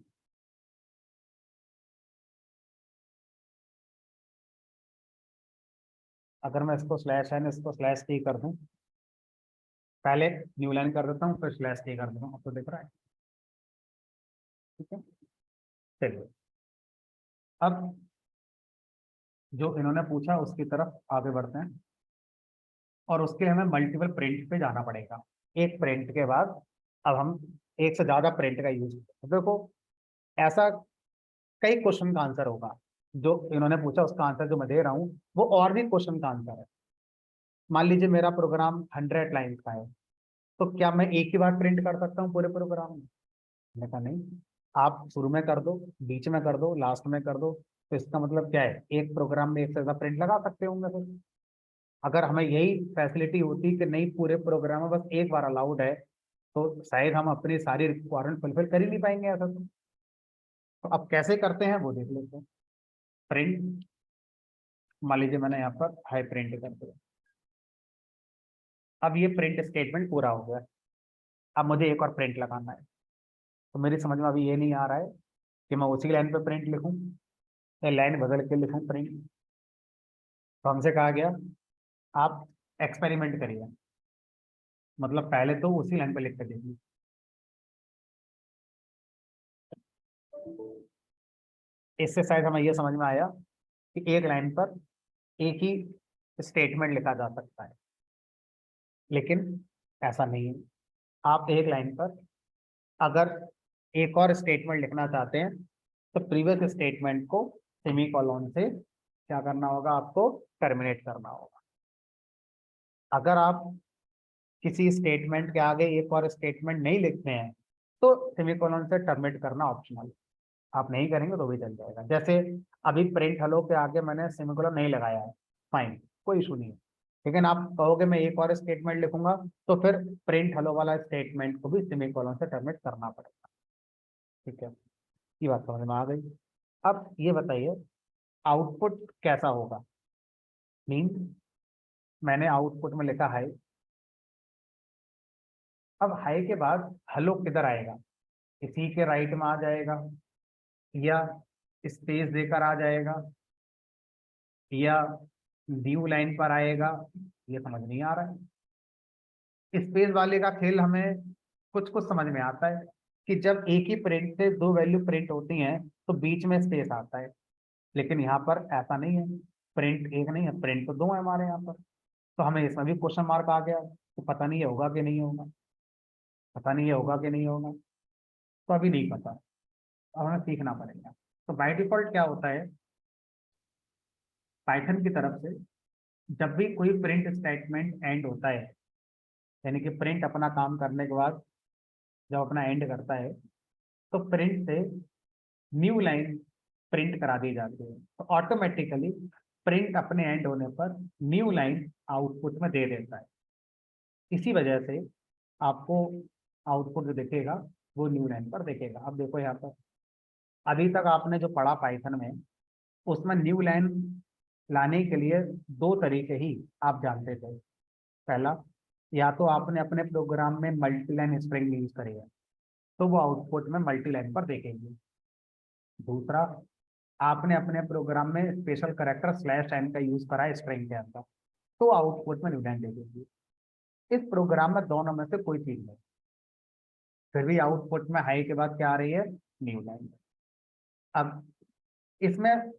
अगर मैं इसको स्लैश एन इसको स्लैश टी कर दूं, पहले न्यू लाइन कर देता हूँ फिर स्लैश टी कर देता हूँ, आपको दिख रहा है? ठीक है, चलिए अब जो इन्होंने पूछा उसकी तरफ आगे बढ़ते हैं, और उसके हमें मल्टीपल प्रिंट पे जाना पड़ेगा। एक प्रिंट के बाद अब हम एक से ज्यादा प्रिंट का यूज करते हैं। देखो ऐसा कई क्वेश्चन का आंसर होगा, जो इन्होंने पूछा उसका आंसर जो मैं दे रहा हूँ वो और भी क्वेश्चन का आंसर है। मान लीजिए मेरा प्रोग्राम 100 लाइन का है, तो क्या मैं एक ही बार प्रिंट कर सकता हूँ पूरे प्रोग्राम में? मैंने कहा नहीं, आप शुरू में कर दो, बीच में कर दो, लास्ट में कर दो। तो इसका मतलब क्या है, एक प्रोग्राम में एक से ज्यादा प्रिंट लगा सकते होंगे फिर। अगर हमें यही फैसिलिटी होती कि नहीं पूरे प्रोग्राम में बस एक बार अलाउड है, तो शायद हम अपनी सारी रिक्वायरमेंट फुलफिल कर ही नहीं पाएंगे ऐसा। तो अब कैसे करते हैं वो देख लेते हैं। प्रिंट, मान लीजिए मैंने यहाँ पर हाई प्रिंट कर दिया। अब ये प्रिंट स्टेटमेंट पूरा हो गया। अब मुझे एक और प्रिंट लगाना है, तो मेरी समझ में अभी ये नहीं आ रहा है कि मैं उसी लाइन पे प्रिंट लिखूं या लाइन बदल के लिखूं प्रिंट। तो हमसे कहा गया आप एक्सपेरिमेंट करिए, मतलब पहले तो उसी लाइन पे लिख के देखिए। इससे शायद हमें यह समझ में आया कि एक लाइन पर एक ही स्टेटमेंट लिखा जा सकता है, लेकिन ऐसा नहीं है। आप एक लाइन पर अगर एक और स्टेटमेंट लिखना चाहते हैं तो प्रीवियस स्टेटमेंट को सेमीकोलन से क्या करना होगा, आपको टर्मिनेट करना होगा। अगर आप किसी स्टेटमेंट के आगे एक और स्टेटमेंट नहीं लिखते हैं तो सेमीकोलन से टर्मिनेट करना ऑप्शनल, आप नहीं करेंगे तो भी चल जाएगा। जैसे अभी प्रिंट हेलो के आगे मैंने सेमीकोलन नहीं लगाया है, फाइन, कोई इशू नहीं है। लेकिन आप कहोगे मैं एक और स्टेटमेंट लिखूंगा, तो फिर प्रिंट हेलो वाला स्टेटमेंट को भी सेमीकोलन से टर्मिनेट करना पड़ेगा। ठीक है, ये बात समझ में आ गई। अब ये बताइए आउटपुट कैसा होगा। मीन मैंने आउटपुट में लिखा है, अब हाई के बाद हेलो किधर आएगा, इसी के राइट में आ जाएगा, या स्पेस देकर आ जाएगा, या न्यू लाइन पर आएगा, ये समझ नहीं आ रहा है। स्पेस वाले का खेल हमें कुछ कुछ समझ में आता है कि जब एक ही प्रिंट से दो वैल्यू प्रिंट होती हैं तो बीच में स्पेस आता है, लेकिन यहाँ पर ऐसा नहीं है। प्रिंट एक नहीं है, प्रिंट तो दो है हमारे यहाँ पर। तो हमें इसमें भी क्वेश्चन मार्क आ गया, तो पता नहीं है होगा कि नहीं होगा, पता नहीं है होगा कि नहीं होगा, तो अभी नहीं पता, अब हमें सीखना पड़ेगा। तो बाय डिफॉल्ट क्या होता है, पाइथन की तरफ से जब भी कोई प्रिंट स्टेटमेंट एंड होता है, यानी कि प्रिंट अपना काम करने के बाद जब अपना एंड करता है, तो प्रिंट से न्यू लाइन प्रिंट करा दी जाती है। तो ऑटोमेटिकली प्रिंट अपने एंड होने पर न्यू लाइन आउटपुट में दे देता है। इसी वजह से आपको आउटपुट जो दिखेगा वो न्यू लाइन पर दिखेगा। अब देखो यहाँ पर अभी तक आपने जो पढ़ा पाइथन में, उसमें न्यू लाइन लाने के लिए दो तरीके ही आप जानते थे। पहला, या तो आपने अपने प्रोग्राम में मल्टी लाइन स्ट्रिंग यूज करी है तो वो आउटपुट में मल्टी लाइन पर देखेंगे। दूसरा, आपने अपने प्रोग्राम में स्पेशल करेक्टर स्लैश एन का यूज करा है स्ट्रिंग के अंदर, तो आउटपुट में न्यू लाइन देखेंगे। इस प्रोग्राम में दोनों में से कोई चीज नहीं, फिर भी आउटपुट में हाई के बाद क्या आ रही है, न्यू लाइन। अब इसमें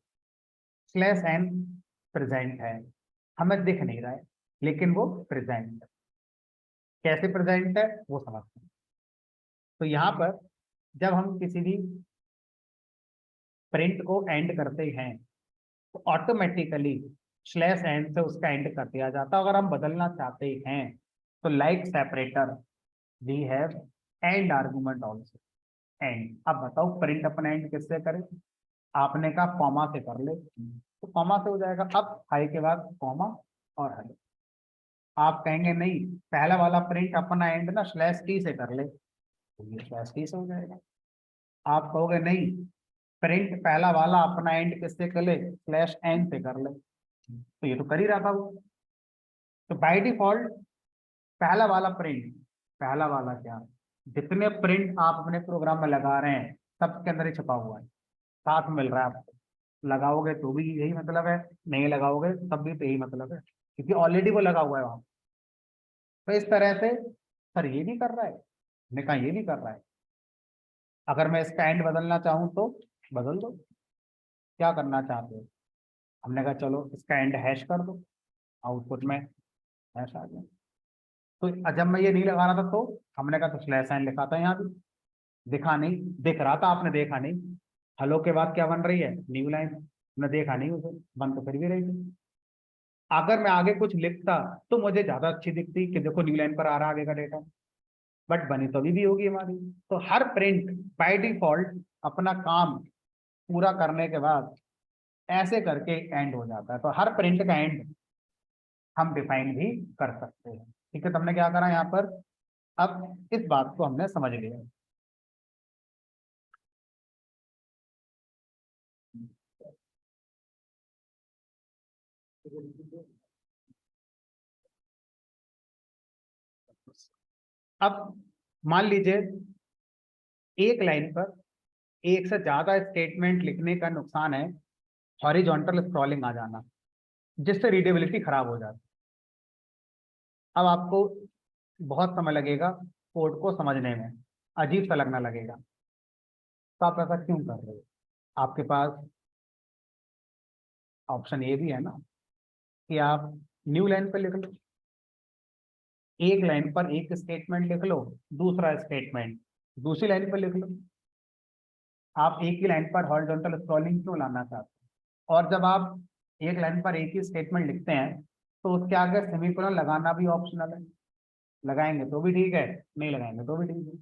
स्लैश एन प्रेजेंट है, हमें दिख नहीं रहा है, लेकिन वो प्रेजेंट है। कैसे प्रेजेंट है वो समझते हैं। तो यहाँ पर जब हम किसी भी प्रिंट को एंड करते हैं तो ऑटोमेटिकली स्लैश एन से उसका एंड कर दिया जाता है। अगर हम बदलना चाहते हैं तो like separator we have end argument also end. अब बताओ प्रिंट अपना एंड किससे करें, आपने कहा कॉमा से कर ले, तो कॉमा से हो जाएगा। अब हाई के बाद कॉमा और हेलो। आप कहेंगे नहीं पहला वाला प्रिंट अपना एंड ना स्लैश टी से कर ले, तो ये स्लैश टी से हो जाएगा। आप कहोगे नहीं प्रिंट पहला वाला अपना एंड किससे कर ले, स्लैश एन से कर ले, तो ये तो कर ही रहा था वो। तो बाय डिफॉल्ट पहला वाला प्रिंट, पहला वाला क्या, जितने प्रिंट आप अपने प्रोग्राम में लगा रहे हैं सबके अंदर ही छुपा हुआ है, साथ मिल रहा है आपको। लगाओगे तो भी यही मतलब है, नहीं लगाओगे तब भी तो यही मतलब है। क्योंकि ऑलरेडी वो लगा हुआ है वहां। तो इस तरह से सर ये भी कर रहा है, मैंने कहा ये भी कर रहा है, अगर मैं इसका एंड बदलना चाहूँ तो बदल दो, क्या करना चाहते हो। हमने कहा चलो इसका एंड हैश कर दो, आउटपुट में हैश आ गया। तो जब मैं ये नहीं लगा रहा था तो हमने कहा तो स्लैश साइन लिखा था यहाँ भी, दिखा नहीं, दिख रहा था आपने देखा नहीं। हेलो के बाद क्या बन रही है, न्यू लाइन, हमने देखा नहीं उसे, बन तो फिर भी रही थी। अगर मैं आगे कुछ लिखता तो मुझे ज्यादा अच्छी दिखती कि देखो न्यू लाइन पर आ रहा है आगे का डेटा, बट बनी तो अभी भी होगी हमारी। तो हर प्रिंट बाय डिफॉल्ट अपना काम पूरा करने के बाद ऐसे करके एंड हो जाता है। तो हर प्रिंट का एंड हम डिफाइन भी कर सकते हैं। ठीक है, तो हमने क्या करा यहाँ पर, अब इस बात को हमने समझ लिया। अब मान लीजिए एक लाइन पर एक से ज्यादा स्टेटमेंट लिखने का नुकसान है हॉरिजॉन्टल स्क्रॉलिंग आ जाना, जिससे रीडेबिलिटी खराब हो जाती है। अब आपको बहुत समय लगेगा कोड को समझने में, अजीब सा लगने लगेगा। तो आप ऐसा क्यों कर रहे हो, आपके पास ऑप्शन ये भी है ना कि आप न्यू लाइन पर लिख लो, एक लाइन पर एक स्टेटमेंट लिख लो, दूसरा स्टेटमेंट दूसरी लाइन पर लिख लो। आप एक ही लाइन पर हॉरिजॉन्टल स्क्रॉलिंग क्यों लाना चाहते हो। और जब आप एक लाइन पर एक ही स्टेटमेंट लिखते हैं तो उसके आगे सेमीकोलन लगाना भी ऑप्शनल है, लगाएंगे तो भी ठीक है, नहीं लगाएंगे तो भी ठीक है,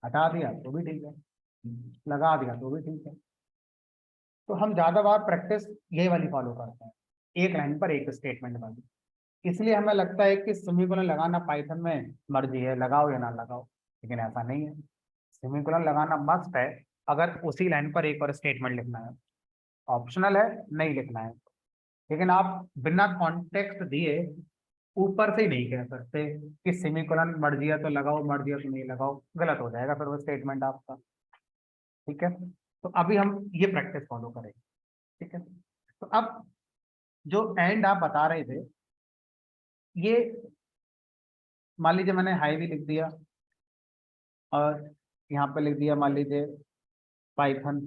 हटा दिया तो भी ठीक है, लगा दिया तो भी ठीक है। तो हम ज्यादा बार प्रैक्टिस यही वाली फॉलो करते हैं, एक लाइन पर एक स्टेटमेंट वाली। इसलिए हमें लगता है कि सेमीकोलन लगाना पाइथन में मर्जी है, लगाओ या ना लगाओ, लेकिन ऐसा नहीं है। सेमीकोलन लगाना मस्ट है अगर उसी लाइन पर एक और स्टेटमेंट लिखना है, ऑप्शनल है नहीं लिखना है। लेकिन आप बिना कॉन्टेक्स्ट दिए ऊपर से ही नहीं कह सकते कि सेमीकोलन मर्जी है तो लगाओ, मर्जी है तो नहीं लगाओ, गलत हो जाएगा फिर वो स्टेटमेंट आपका। ठीक है, तो अभी हम ये प्रैक्टिस फॉलो करेंगे। ठीक है, तो अब जो एंड आप बता रहे थे, ये मान लीजिए मैंने हाई भी लिख दिया और यहाँ पे लिख दिया मान लीजिए पाइथन,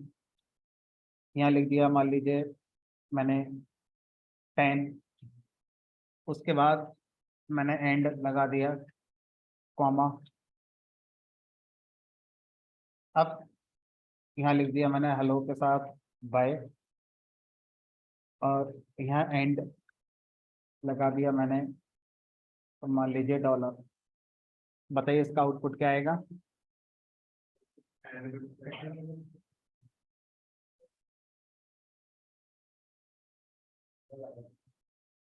यहाँ लिख दिया मान लीजिए मैंने 10, उसके बाद मैंने एंड लगा दिया कॉमा। अब यहाँ लिख दिया मैंने हेलो के साथ बाय, और यहाँ एंड लगा दिया मैंने, तो मान लीजिए डॉलर। बताइए इसका आउटपुट क्या आएगा।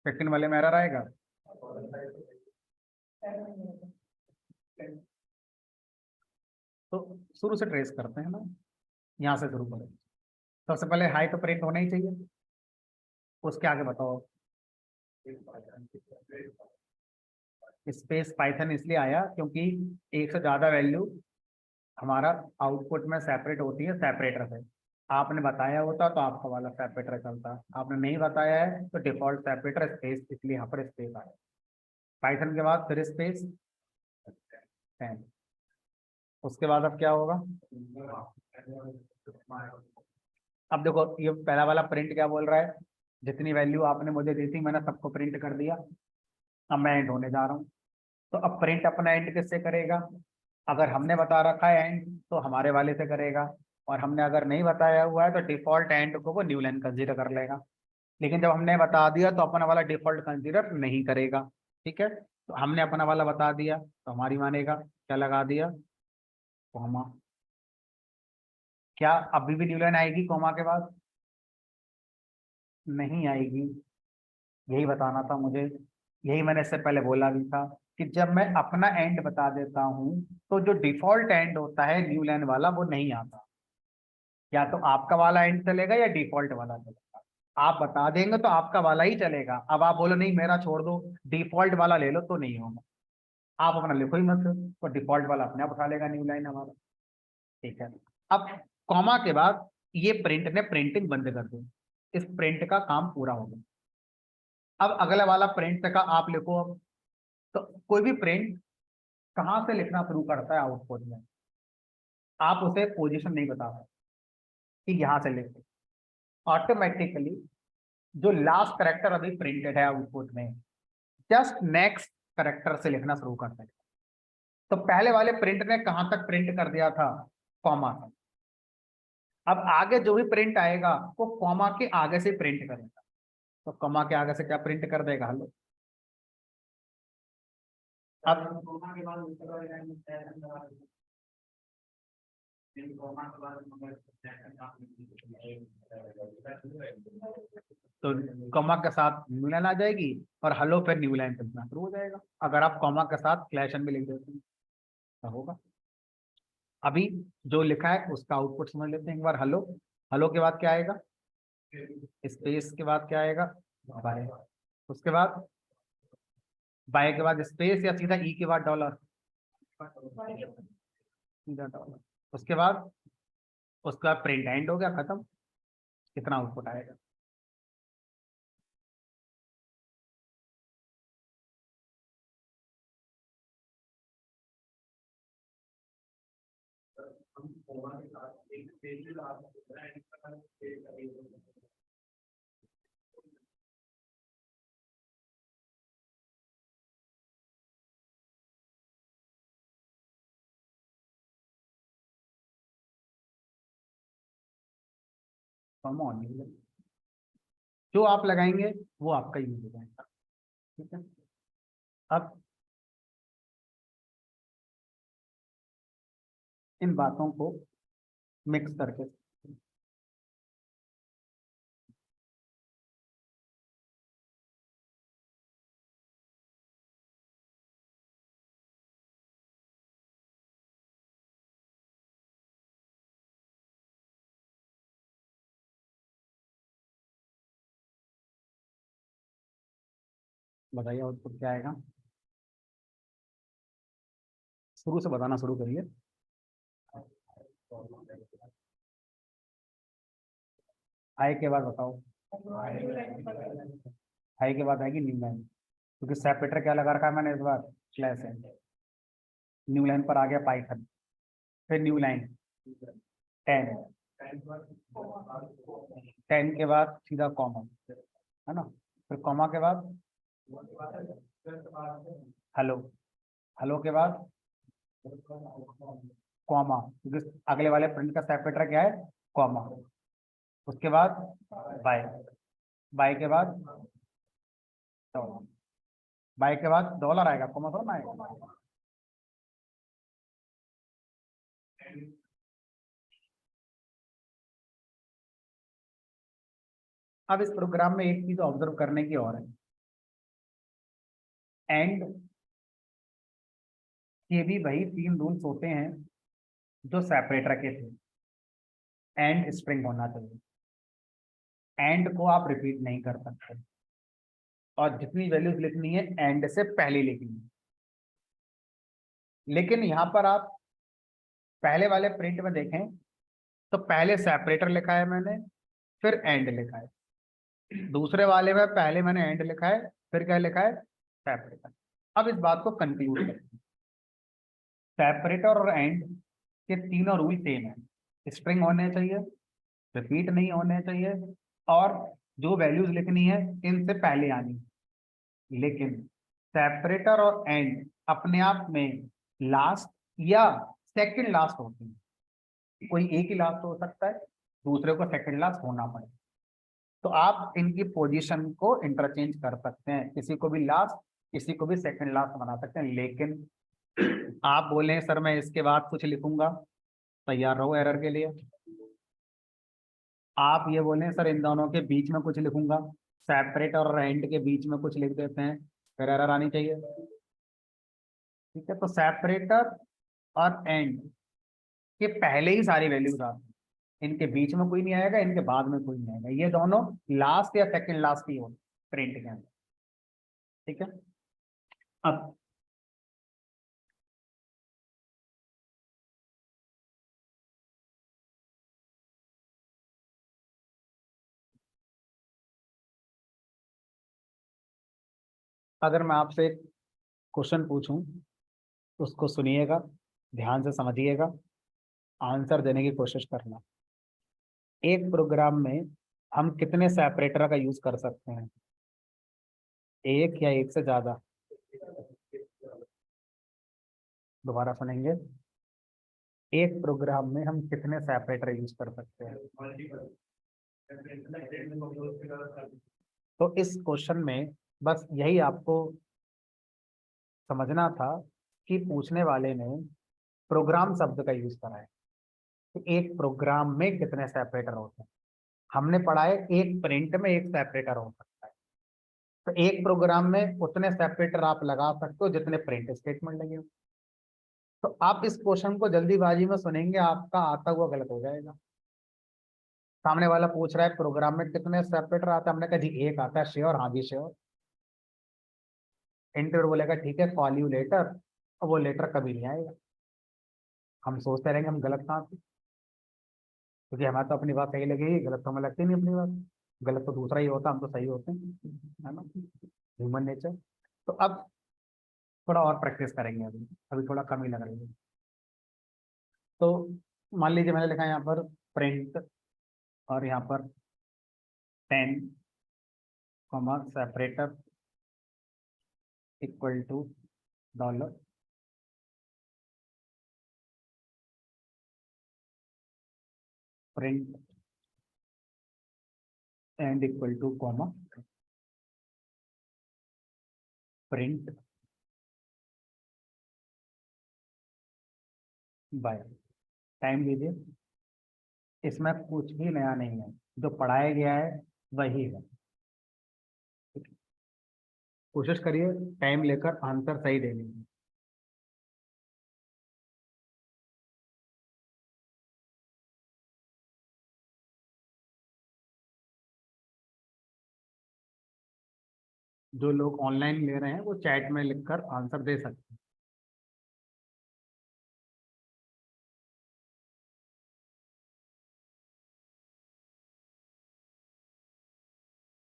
सेकंड वाले में एरर आएगा। तो शुरू से ट्रेस करते हैं ना, यहाँ से शुरू करें। सबसे पहले हाई तो प्रिंट होना ही चाहिए, उसके आगे बताओ। स्पेस पाइथन इसलिए आया क्योंकि एक से ज्यादा वैल्यू हमारा आउटपुट में सेपरेट होती है सेपरेटर से। आपने बताया होता तो आपका वाला सेपरेटर चलता, आपने नहीं बताया है तो डिफॉल्ट सेपरेटर स्पेस, इसलिए यहाँ पर स्पेस आया। पाइथन के बाद फिर स्पेस 10, उसके बाद अब क्या होगा। अब देखो ये पहला वाला प्रिंट क्या बोल रहा है, जितनी वैल्यू आपने मुझे दी थी मैंने सबको प्रिंट कर दिया, अब मैं एंड होने जा रहा हूँ। तो अब प्रिंट अपना एंड किससे करेगा, अगर हमने बता रखा है एंड तो हमारे वाले से करेगा, और हमने अगर नहीं बताया हुआ है तो डिफॉल्ट एंड को वो न्यू लाइन कंसीडर कर लेगा। लेकिन जब हमने बता दिया तो अपना वाला डिफॉल्ट कंसीडर नहीं करेगा। ठीक है, तो हमने अपना वाला बता दिया तो हमारी मानेगा, क्या लगा दिया कॉमा। क्या अभी भी न्यू लाइन आएगी कॉमा के बाद, नहीं आएगी। यही बताना था मुझे, यही मैंने इससे पहले बोला भी था कि जब मैं अपना एंड बता देता हूं तो जो डिफॉल्ट एंड होता है न्यू लाइन वाला वो नहीं आता, या तो आपका वाला एंड चलेगा या डिफॉल्ट वाला चलेगा। आप बता देंगे तो आपका वाला ही चलेगा, अब आप बोलो नहीं मेरा छोड़ दो डिफॉल्ट वाला ले लो तो नहीं होगा। आप अपना लिखो ही मत, तो डिफॉल्ट वाला अपने आप उठा लेगा न्यू लाइन हमारा। ठीक है, अब कॉमा के बाद ये प्रिंट ने प्रिंटिंग बंद कर दी, इस प्रिंट का काम पूरा हो गया। अब अगला वाला प्रिंट का आप लिखो। अब तो कोई भी प्रिंट कहाँ से लिखना शुरू करता है आउटपुट में, आप उसे पोजीशन नहीं बता सकते कि यहाँ से लिखो। ऑटोमेटिकली जो लास्ट करेक्टर अभी प्रिंटेड है आउटपुट में, जस्ट नेक्स्ट करेक्टर से लिखना शुरू करता है। तो पहले वाले प्रिंट ने कहां तक प्रिंट कर दिया था, कॉमा तक। अब आगे जो भी प्रिंट आएगा वो कॉमा के आगे से प्रिंट करेगा। तो कॉमा के आगे से क्या प्रिंट कर देगा, हेलो। अब तो कॉमा के साथ न्यू लाइन आ जाएगी और हेलो फिर न्यू लाइन चलना शुरू हो जाएगा। अगर आप कॉमा के साथ स्लैश एन भी लिख देते हैं तो होगा। अभी जो लिखा है उसका आउटपुट समझ लेते हैं एक बार। हेलो, हेलो के बाद क्या आएगा, स्पेस के बाद क्या आएगा, बाय। उसके बाद बाय के बाद स्पेस या सीधा ई के बाद डॉलर, सीधा डॉलर। उसके बाद उसका प्रिंट एंड हो गया, खत्म। कितना आउटपुट आएगा, कम ऑन जो आप लगाएंगे वो आपका यूज हो जाएगा। ठीक है। अब इन बातों को मिक्स करके बताइए आउटपुट क्या आएगा। शुरू से बताना शुरू करिए। आई के बाद बताओ, आई के बाद आएगी न्यू लाइन, क्योंकि सेपरेटर क्या लगा रखा है मैंने इस बार, स्लैश है। न्यू लाइन पर आ गया पाइथन, फिर न्यू लाइन 10, 10 के बाद सीधा कॉमा, है ना। फिर कॉमा के बाद हेलो, हेलो के बाद कॉमा, क्योंकि अगले वाले प्रिंट का सेपरेटर क्या है, कॉमा। उसके बाद बाय, बाय के बाद डॉलर, बाय के बाद डॉलर आएगा, कॉमा थोड़ा ना आएगा। अब इस प्रोग्राम में एक चीज ऑब्जर्व करने की और है, एंड के भी वही 3 रूल्स होते हैं जो सेपरेटर के थे। एंड स्ट्रिंग होना चाहिए, एंड को आप रिपीट नहीं कर सकते, और जितनी वैल्यूज लिखनी है एंड से पहले लिखनी है। लेकिन यहाँ पर आप पहले वाले प्रिंट में देखें तो पहले सेपरेटर लिखा है मैंने, फिर एंड लिखा है। दूसरे वाले में पहले मैंने एंड लिखा है, फिर क्या लिखा है, सेपरेटर। अब इस बात को कंक्लूड करते हैं, सेपरेटर और एंड के तीनों रूल सेम है। स्ट्रिंग होने चाहिए, रिपीट नहीं होने चाहिए, और जो वैल्यूज लिखनी है इनसे पहले आनी है। लेकिन सेपरेटर और एंड अपने आप में लास्ट या सेकंड लास्ट होते हैं। कोई एक ही लास्ट हो सकता है, दूसरे को सेकंड लास्ट होना पड़े। तो आप इनकी पोजीशन को इंटरचेंज कर सकते हैं, किसी को भी लास्ट, किसी को भी सेकंड लास्ट बना सकते हैं। लेकिन आप बोले सर मैं इसके बाद कुछ लिखूंगा, तैयार रहो एरर के लिए। आप ये बोले सर इन दोनों के बीच में कुछ लिखूंगा, सेपरेट और एंड के बीच में कुछ लिख देते हैं, फिर एरर आनी चाहिए। ठीक है, तो सेपरेटर और एंड के पहले ही सारी वैल्यूज आती हैं, इनके बीच में कोई नहीं आएगा, इनके बाद में कोई नहीं आएगा। ये दोनों लास्ट या सेकंड लास्ट ही हो प्रिंट के अंदर। ठीक है। अब अगर मैं आपसे एक क्वेश्चन पूछूं, उसको सुनिएगा, ध्यान से समझिएगा, आंसर देने की कोशिश करना। एक प्रोग्राम में हम कितने सेपरेटर का यूज कर सकते हैं? एक या एक से ज्यादा? दोबारा सुनेंगे। एक प्रोग्राम में हम कितने सेपरेटर यूज कर सकते हैं? तो इस क्वेश्चन में बस यही आपको समझना था कि पूछने वाले ने प्रोग्राम शब्द का यूज करा है कि एक प्रोग्राम में कितने सेपरेटर होते हैं। हमने पढ़ा है एक प्रिंट में एक सेपरेटर हो सकता है, तो एक प्रोग्राम में उतने सेपरेटर आप लगा सकते हो जितने प्रिंट स्टेटमेंट लगे हो। तो आप इस क्वेश्चन को जल्दीबाजी में सुनेंगे, आपका आता हुआ गलत हो जाएगा। सामने वाला पूछ रहा है प्रोग्राम में कितने सेपरेटर आते हैं, हमने कहा जी एक आता है, श्योर, हाँ जी श्योर। इंटरव्यू बोलेगा ठीक है कॉल यू लेटर, और वो लेटर कभी नहीं आएगा। हम सोचते रहेंगे हम गलत कहाँ थे, क्योंकि हमारे तो अपनी बात सही लगेगी, गलत तो हमें लगती नहीं अपनी बात। गलत तो दूसरा ही होता, हम तो सही होते हैं, है ना, ह्यूमन नेचर। तो अब थोड़ा और प्रैक्टिस करेंगे, अभी अभी थोड़ा कम ही लग रही है। तो मान लीजिए मैंने लिखा है यहाँ पर प्रिंट, और यहाँ पर 10 comma separator equal to dollar, print end equal to comma print bye. Time दीजिए, इसमें कुछ भी नया नहीं है, जो पढ़ाया गया है वही है। कोशिश करिए टाइम लेकर आंसर सही देने की। जो लोग ऑनलाइन ले रहे हैं वो चैट में लिखकर आंसर दे सकते हैं।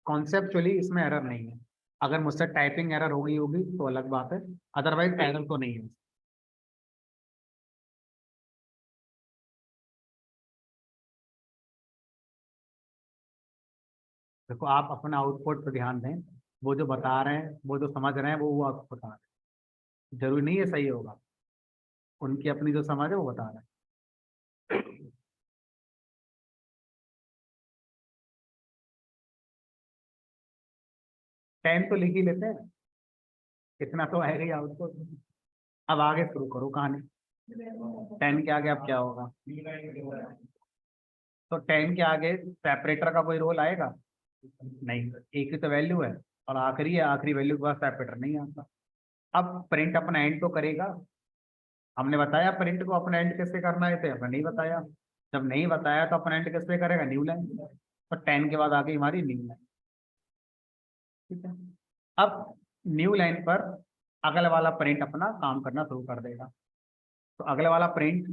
कॉन्सेप्चुअली इसमें एरर नहीं है। अगर मुझसे टाइपिंग एरर हो गई होगी तो अलग बात है, अदरवाइज एरर तो नहीं है। देखो आप अपना आउटपुट पर ध्यान दें, वो जो बता रहे हैं, वो जो समझ रहे हैं, वो आपको बता रहे हैं, जरूरी नहीं है सही होगा। उनकी अपनी जो समझ है वो बता रहे हैं। 10 तो लिख ही लेते हैं, इतना तो आएगा ही आउटपुट। अब आगे शुरू करो कहानी। 10 के आगे अब क्या होगा? तो 10 के आगे सेपरेटर का कोई रोल आएगा? नहीं, एक ही तो वैल्यू है, और आखिरी है, आखिरी वैल्यू के बाद सेपरेटर नहीं आता। अब प्रिंट अपना एंड तो करेगा। हमने बताया प्रिंट को अपना एंड कैसे करना है, थे हमने नहीं बताया। जब नहीं बताया तो अपना एंड कैसे करेगा? New line. तो 10 के बाद आ गई हमारी न्यू लाइन। ठीक है। अब न्यू लाइन पर अगला वाला प्रिंट अपना काम करना शुरू कर देगा। तो अगला वाला प्रिंट,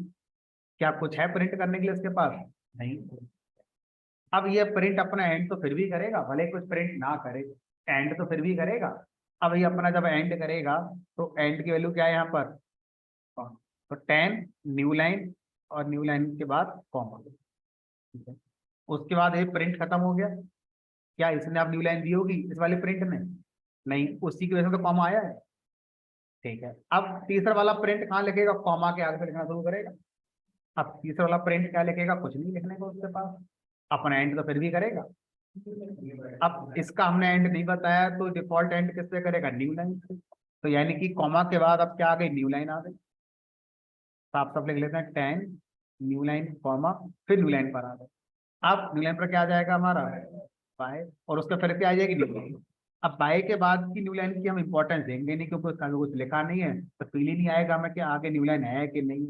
क्या कुछ है प्रिंट करने के लिए इसके पास? नहीं। अब ये प्रिंट अपना एंड तो फिर भी करेगा, भले ही कुछ प्रिंट ना करे, एंड तो फिर भी करेगा। अब ये अपना जब एंड करेगा, तो एंड की वैल्यू क्या है यहाँ पर? तो 10 न्यू लाइन, और न्यू लाइन के बाद कॉमा। ठीक है। उसके बाद ये प्रिंट खत्म हो गया। क्या इसने अब न्यू लाइन दी होगी इस वाले प्रिंट में? नहीं, उसी की वजह से तो कॉमा आया है। ठीक है। अब तीसरा वाला प्रिंट कहाँ लिखेगा? कॉमा के आगे से लिखना शुरू करेगा। अब तीसरा वाला प्रिंट क्या लिखेगा? कुछ नहीं लिखने को उसके पास, अपना एंड तो फिर भी करेगा। अब इसका हमने एंड नहीं बताया, तो डिफॉल्ट एंड किससे करेगा? न्यू लाइन से। तो यानी कि कॉमा के बाद अब क्या आ गई? न्यू लाइन आ गई। साफ साफ लिख लेते हैं 10 न्यू लाइन कॉमा, फिर न्यू लाइन पर आ गए। अब न्यू लाइन पर क्या आ जाएगा हमारा? बाय, और उसका फिर क्या आ जाएगी? New line. अब बाय के बाद की न्यू लाइन की हम इंपॉर्टेंस देंगे नहीं, क्योंकि उसका कुछ लिखा नहीं है, तो फील ही नहीं आएगा हमें कि आगे न्यू लाइन है कि नहीं।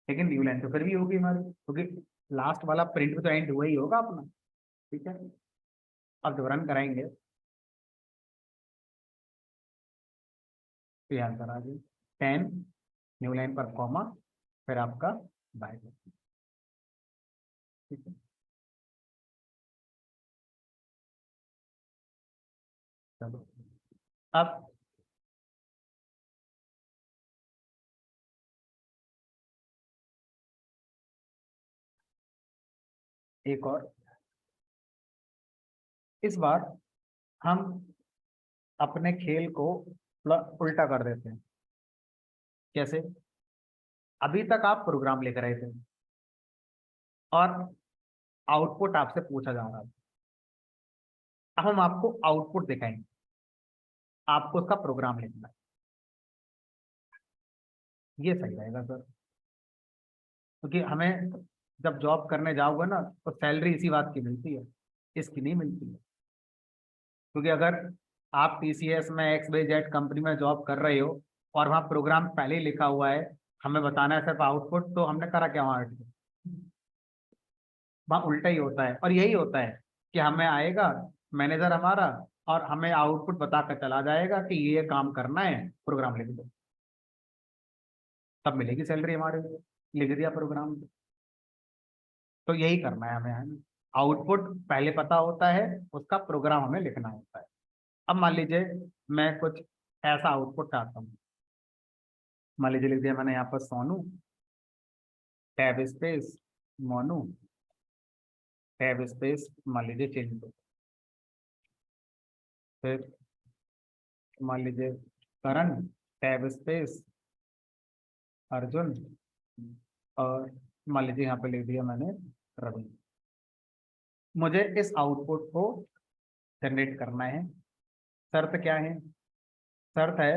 लेकिन न्यू लाइन तो फिर भी होगी हमारी, क्योंकि लास्ट वाला प्रिंट तो एंड हुआ ही होगा अपना। ठीक है। अब जब रन कराएंगे तो ये आंसर आ गई 10 न्यू लाइन पर कॉमा, फिर आपका बाय। ठीक है। चलो, अब एक और, इस बार हम अपने खेल को थोड़ा उल्टा कर देते हैं। कैसे? अभी तक आप प्रोग्राम लिख रहे थे और आउटपुट आपसे पूछा जा रहा था। अब हम आपको आउटपुट दिखाएंगे, आपको उसका प्रोग्राम लिखना है। ये सही रहेगा सर, क्योंकि हमें जब जॉब करने जाओगे ना तो सैलरी इसी बात की मिलती है, इसकी नहीं मिलती है। क्योंकि अगर आप टीसीएस में XYZ कंपनी में जॉब कर रहे हो और वहाँ प्रोग्राम पहले ही लिखा हुआ है, हमें बताना है सिर्फ आउटपुट, तो हमने करा क्या वहाँ? वहाँ उल्टा ही होता है। और यही होता है कि हमें आएगा मैनेजर हमारा और हमें आउटपुट बता कर चला जाएगा कि ये काम करना है, प्रोग्राम लिख दो, तब मिलेगी सैलरी हमारे को। लिख दिया प्रोग्राम। तो यही करना है हमें, है ना? आउटपुट पहले पता होता है, उसका प्रोग्राम हमें लिखना होता है। अब मान लीजिए मैं कुछ ऐसा आउटपुट चाहता हूँ। मान लीजिए लिख दिया मैंने यहाँ पर Sonu tab space Monu tab space मान लीजिए चिंटू। फिर मान लीजिए करण टैब स्पेस अर्जुन, और मान लीजिए यहाँ पे लिख दिया मैंने रवि। मुझे इस आउटपुट को जनरेट करना है। शर्त क्या है? शर्त है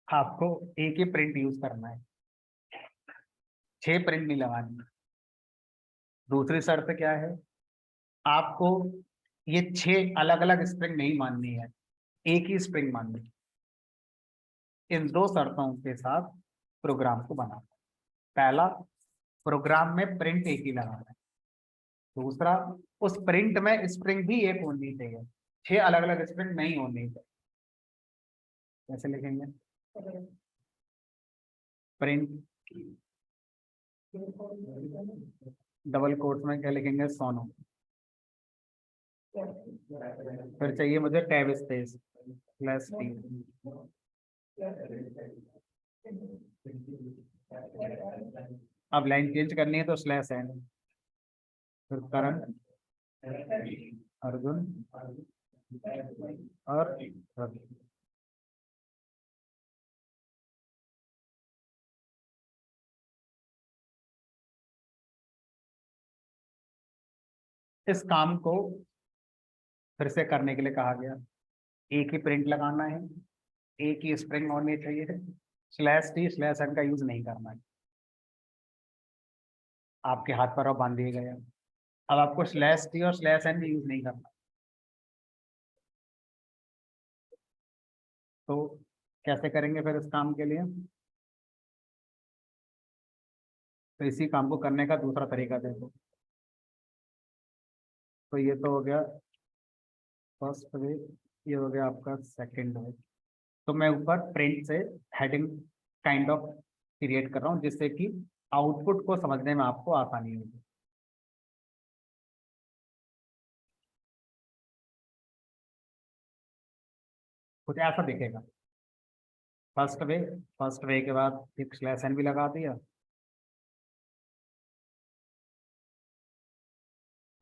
आपको एक ही प्रिंट यूज करना है, 6 प्रिंट नहीं लगानी। दूसरी शर्त क्या है? आपको ये 6 अलग अलग स्प्रिंग नहीं माननी है, एक ही स्प्रिंग माननी है। इन 2 शर्तों के साथ प्रोग्राम को बनाना है। पहला, प्रोग्राम में प्रिंट एक ही लगाना है। दूसरा, उस प्रिंट में स्प्रिंग भी एक होनी चाहिए, 6 अलग अलग स्प्रिंग नहीं होनी चाहिए। कैसे लिखेंगे? प्रिंट डबल कोट्स में क्या लिखेंगे? सोनू। फिर चाहिए मुझे टैब स्पेस प्लस टी। अब लाइन चेंज करनी है तो स्लैश एन। फिर करण अर्जुन और रवि। इस काम को फिर से करने के लिए कहा गया, एक ही प्रिंट लगाना है, एक ही स्प्रिंग होनी चाहिए, स्लैश टी स्लैश एन का यूज नहीं करना है। आपके हाथ पर अब बांध दिए गए हैं। अब आपको स्लैश टी और स्लैश एन भी यूज नहीं करना। तो कैसे करेंगे फिर इस काम के लिए? तो इसी काम को करने का दूसरा तरीका देखो। तो ये तो हो गया फर्स्ट वे, ये हो गया आपका सेकंड वे। तो मैं ऊपर प्रिंट से हेडिंग काइंड ऑफ क्रिएट कर रहा हूँ, जिससे कि आउटपुट को समझने में आपको आसानी होगी। कुछ ऐसा दिखेगा। फर्स्ट वे, फर्स्ट वे के बाद एक स्लैश एन भी लगा दिया।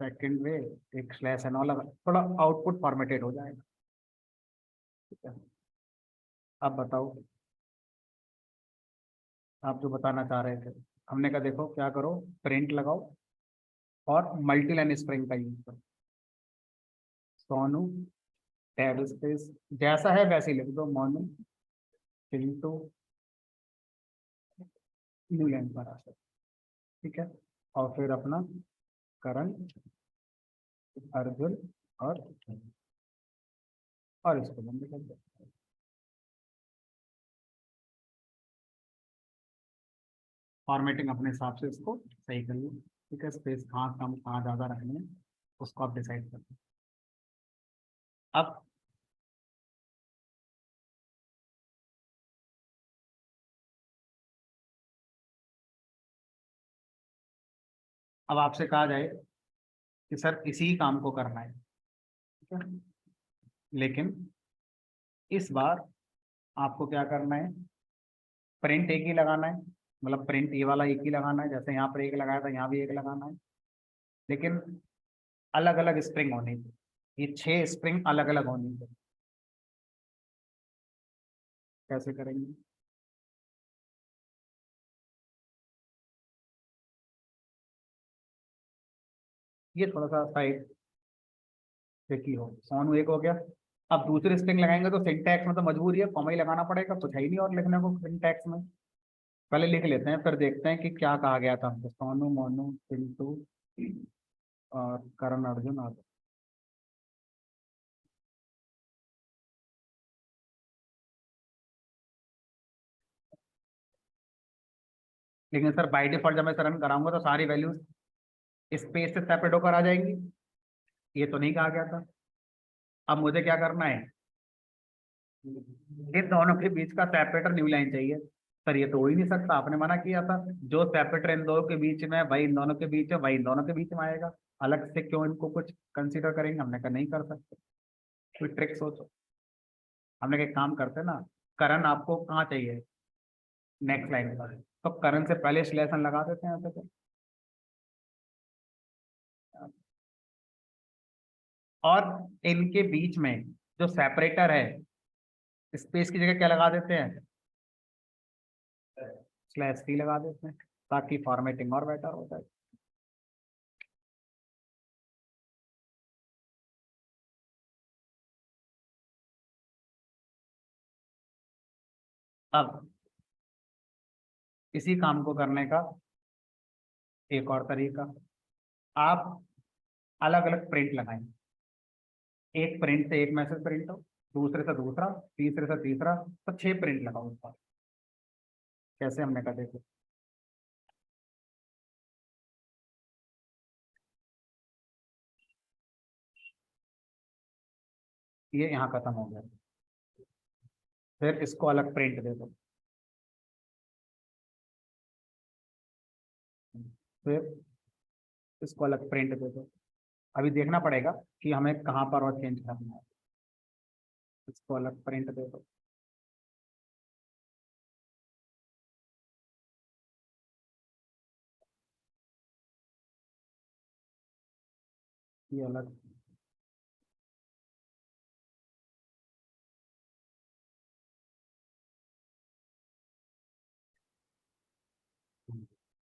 सेकंड वे, एक स्लैश एन और लगा, थोड़ा आउटपुट फॉर्मेटेड हो जाएगा। ठीक है, अब बताओ आप जो बताना चाह रहे थे। हमने कहा देखो क्या करो, प्रिंट लगाओ और मल्टी लाइन स्ट्रिंग का यूज करो। सोनू टैब स्पेस जैसा है वैसे ही लिख दो, मोनू चिंटू न्यू लाइन पर आ सकते। ठीक है, और फिर अपना करण अर्जुन और इसको बंद कर दो। फॉर्मेटिंग अपने हिसाब से इसको सही कर लो। ठीक है, स्पेस कहाँ कम कहाँ ज़्यादा रखनी है उसको आप डिसाइड कर लो। अब आपसे कहा जाए कि सर इसी काम को करना है, ठीक है, लेकिन इस बार आपको क्या करना है? प्रिंट एक ही लगाना है, मतलब प्रिंट ये वाला एक ही लगाना है, जैसे यहाँ पर एक लगाया था यहाँ भी एक लगाना है। लेकिन अलग अलग स्प्रिंग होनी चाहिए, ये 6 स्प्रिंग अलग अलग होनी चाहिए। कैसे करेंगे? ये थोड़ा सा साइड ट्रिकी हो, सोनू एक हो गया। अब दूसरे स्ट्रिंग लगाएंगे तो सिंटैक्स में तो मजबूरी है, कॉमा ही लगाना पड़ेगा, कुछ है ही नहीं और लिखने को सिंटैक्स में। पहले लिख लेते हैं, फिर देखते हैं कि क्या कहा गया था हमसे। सोनू, मोनू, पिंटू और करण अर्जुन और लेकिन सर बाय डिफॉल्ट जब मैं रन कराऊंगा तो सारी वैल्यूज स्पेस से सेपरेट होकर आ जाएंगी, ये तो नहीं कहा गया था। अब मुझे क्या करना है, इन दोनों के बीच का सेपरेटर न्यू लाइन चाहिए। सर ये तो हो ही नहीं सकता, आपने मना किया था जो सेपरेटर इन दोनों के बीच में है, वही इन दोनों के बीच है, वही इन दोनों के बीच में आएगा। अलग से क्यों इनको कुछ कंसीडर करेंगे? हमने कहा नहीं कर सकते, कोई ट्रिक सोचो। हमने कहा एक काम करते ना, करण आपको कहाँ चाहिए, नेक्स्ट लाइन पर, तो करण से पहले स्लेशन लगा देते हैं ऐसे तो। और इनके बीच में जो सेपरेटर है, स्पेस की जगह क्या लगा देते हैं, स्लैश टी लगा देते हैं, ताकि फॉर्मेटिंग और बेटर हो जाए। अब इसी काम को करने का एक और तरीका, आप अलग अलग प्रिंट लगाएंगे। एक प्रिंट से एक मैसेज प्रिंट हो, दूसरे से दूसरा, तीसरे से तीसरा, तो 6 प्रिंट लगाओ उस पर। कैसे? हमने कहा देखो, ये यहाँ खत्म हो गया, फिर इसको अलग प्रिंट दे दो, फिर इसको अलग प्रिंट दे दो। अभी देखना पड़ेगा कि हमें कहाँ पर और चेंज करना है। इसको अलग प्रिंट दे दो, ये अलग।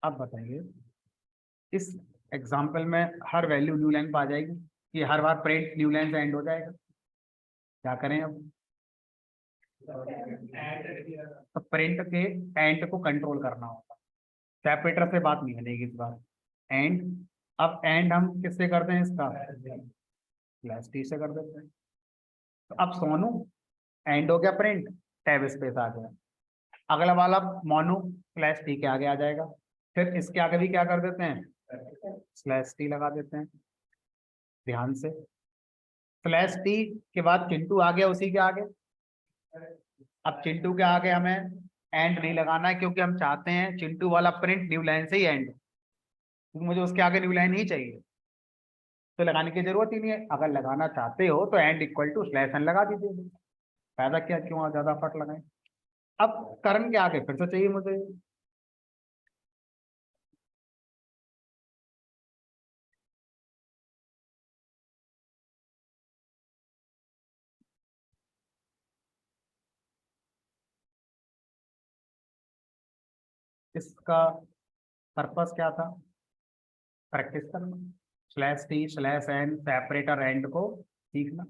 अब बताइए, इस एग्जाम्पल में हर वैल्यू न्यू लाइन पर आ जाएगी कि हर बार प्रिंट न्यू लाइन से एंड हो जाएगा? क्या करें अब? तो प्रिंट के एंड को कंट्रोल करना होगा, सेपरेटर से बात नहीं बनेगी इस बार। एंड, अब एंड हम किससे करते हैं इसका, स्लैश टी से कर देते हैं। तो अब सोनू एंड हो गया, प्रिंट टैब स्पेस आ गया। अगला वाला मोनू स्लैश टी के आगे आ जाएगा, फिर इसके आगे भी क्या कर देते हैं, स्लैश टी लगा देते हैं। ध्यान से, स्लैश टी के बाद चिंटू आ गया उसी के आगे। अब चिंटू के आगे हमें एंड नहीं लगाना है, क्योंकि हम चाहते हैं चिंटू वाला प्रिंट न्यू लाइन से ही एंड, क्योंकि मुझे उसके आगे न्यू लाइन ही चाहिए। तो लगाने की जरूरत ही नहीं है, अगर लगाना चाहते हो तो end equal to slash N लगा दीजिए, फायदा क्या, क्यों ज्यादा फट लगाए। अब करण के आगे फिर से चाहिए मुझे, इसका पर्पस क्या था, प्रैक्टिस करना, slash T slash N separator end को सीखना।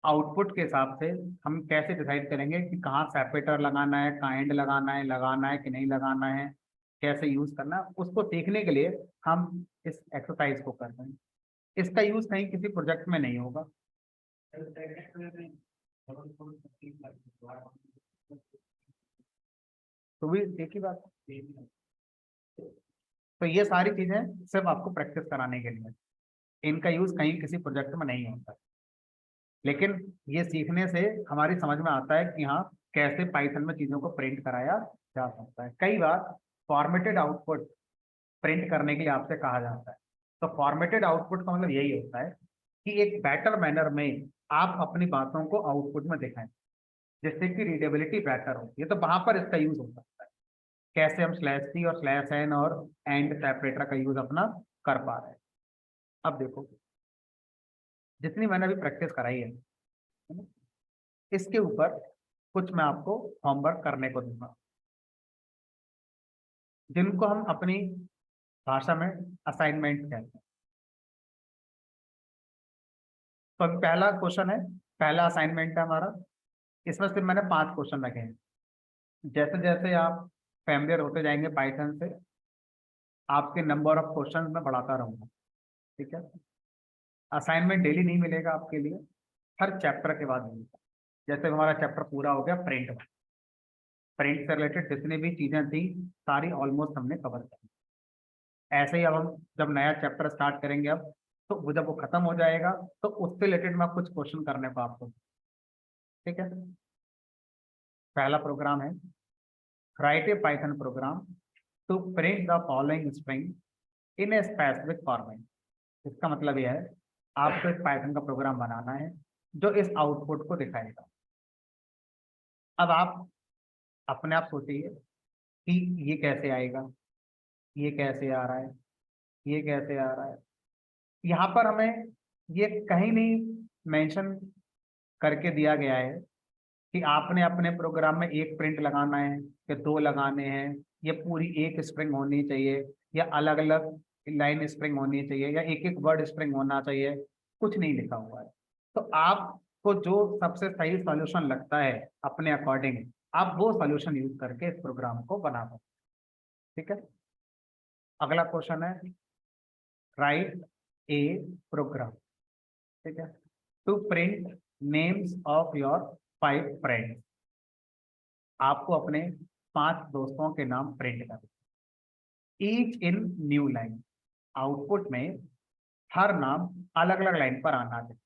आउटपुट के हिसाब से हम कैसे डिसाइड करेंगे कि कहाँ सेपरेटर लगाना है, कहाँ एंड लगाना है कि नहीं लगाना है, कैसे यूज करना है, उसको सीखने के लिए हम इस एक्सरसाइज को कर रहे हैं। इसका यूज कहीं किसी प्रोजेक्ट में नहीं होगा। तो भी एक ही बात, तो ये सारी चीजें सिर्फ आपको प्रैक्टिस कराने के लिए, इनका यूज कहीं किसी प्रोजेक्ट में नहीं होता। लेकिन ये सीखने से हमारी समझ में आता है कि हाँ, कैसे पाइथन में चीजों को प्रिंट कराया जा सकता है। कई बार फॉर्मेटेड आउटपुट प्रिंट करने के लिए आपसे कहा जाता है, तो फॉर्मेटेड आउटपुट का मतलब यही होता है कि एक बेटर मैनर में आप अपनी बातों को आउटपुट में दिखाएं, जिससे कि रीडेबिलिटी बेटर हो। ये तो वहां पर इसका यूज हो सकता है, कैसे हम स्लैश टी और स्लैश एन और एंड सेपरेटर का यूज अपना कर पा रहे हैं। अब देखो, जितनी मैंने अभी प्रैक्टिस कराई है ना, इसके ऊपर कुछ मैं आपको होमवर्क करने को दूंगा, जिनको हम अपनी भाषा में असाइनमेंट कहते हैं। तो अभी पहला क्वेश्चन है, पहला असाइनमेंट है हमारा। इसमें सिर्फ मैंने 5 क्वेश्चन रखे हैं। जैसे जैसे आप फैमिलियर होते जाएंगे पाइथन से, आपके नंबर ऑफ क्वेश्चन मैं बढ़ाता रहूंगा। ठीक है, असाइनमेंट डेली नहीं मिलेगा आपके लिए, हर चैप्टर के बाद मिलेगा। जैसे हमारा चैप्टर पूरा हो गया प्रिंट, प्रिंट से रिलेटेड जितनी भी चीजें थी सारी ऑलमोस्ट हमने कवर कर। ऐसे ही अब हम जब नया चैप्टर स्टार्ट करेंगे, अब तो जब वो खत्म हो जाएगा तो उससे रिलेटेड मैं कुछ क्वेश्चन करने को आपको। ठीक है, पहला प्रोग्राम है, write a Python program to print the following string in a specific format. इसका मतलब यह है, आपको एक पाइथन का प्रोग्राम बनाना है जो इस आउटपुट को दिखाएगा। अब आप अपने आप सोचिए कि ये कैसे आएगा, ये कैसे आ रहा है, ये कैसे आ रहा है। यहाँ पर हमें ये कहीं नहीं मेंशन करके दिया गया है कि आपने अपने प्रोग्राम में एक प्रिंट लगाना है कि 2 लगाने हैं, ये पूरी एक स्ट्रिंग होनी चाहिए, या अलग अलग लाइन स्ट्रिंग होनी चाहिए, या एक एक वर्ड स्ट्रिंग होना चाहिए। कुछ नहीं लिखा हुआ है। तो आपको जो सबसे सही सॉल्यूशन लगता है अपने अकॉर्डिंग, आप वो सॉल्यूशन यूज करके इस प्रोग्राम को बना दो। ठीक है, अगला क्वेश्चन है, राइट ए प्रोग्राम, ठीक है, to print names of your 5 friends. आपको अपने 5 दोस्तों के नाम प्रिंट करना, each in new line. Output में हर नाम अलग अलग लाइन पर आना चाहिए।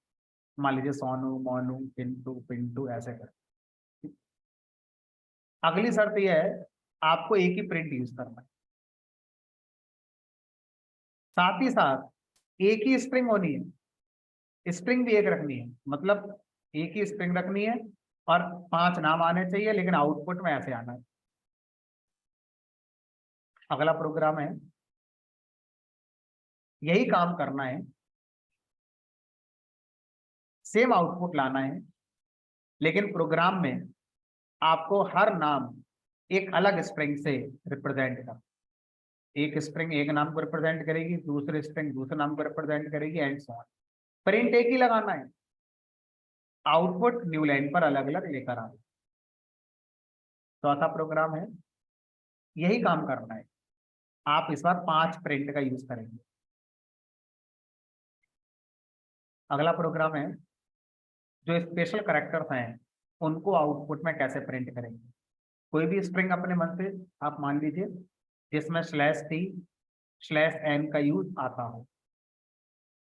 मान लीजिए सोनू, मोनू, पिंटू, पिंटू, ऐसे कर। अगली शर्त यह है, आपको एक ही प्रिंट यूज करना है, साथ ही साथ एक ही स्ट्रिंग होनी है, स्ट्रिंग भी एक रखनी है। मतलब एक ही स्ट्रिंग रखनी है और 5 नाम आने चाहिए, लेकिन आउटपुट में ऐसे आना है। अगला प्रोग्राम है, यही काम करना है, सेम आउटपुट लाना है, लेकिन प्रोग्राम में आपको हर नाम एक अलग स्ट्रिंग से रिप्रेजेंट करना। एक स्ट्रिंग एक नाम को रिप्रेजेंट करेगी, दूसरी स्ट्रिंग दूसरे नाम को रिप्रेजेंट करेगी, एंड सो ऑन। प्रिंट एक ही लगाना है, आउटपुट न्यू लाइन पर अलग अलग लेकर आना। चौथा प्रोग्राम है, यही काम करना है, आप इस बार 5 प्रिंट का यूज करेंगे। अगला प्रोग्राम है, जो स्पेशल कैरेक्टर्स हैं उनको आउटपुट में कैसे प्रिंट करेंगे। कोई भी स्ट्रिंग अपने मन से आप मान लीजिए जिसमें /t/n का यूज आता हो,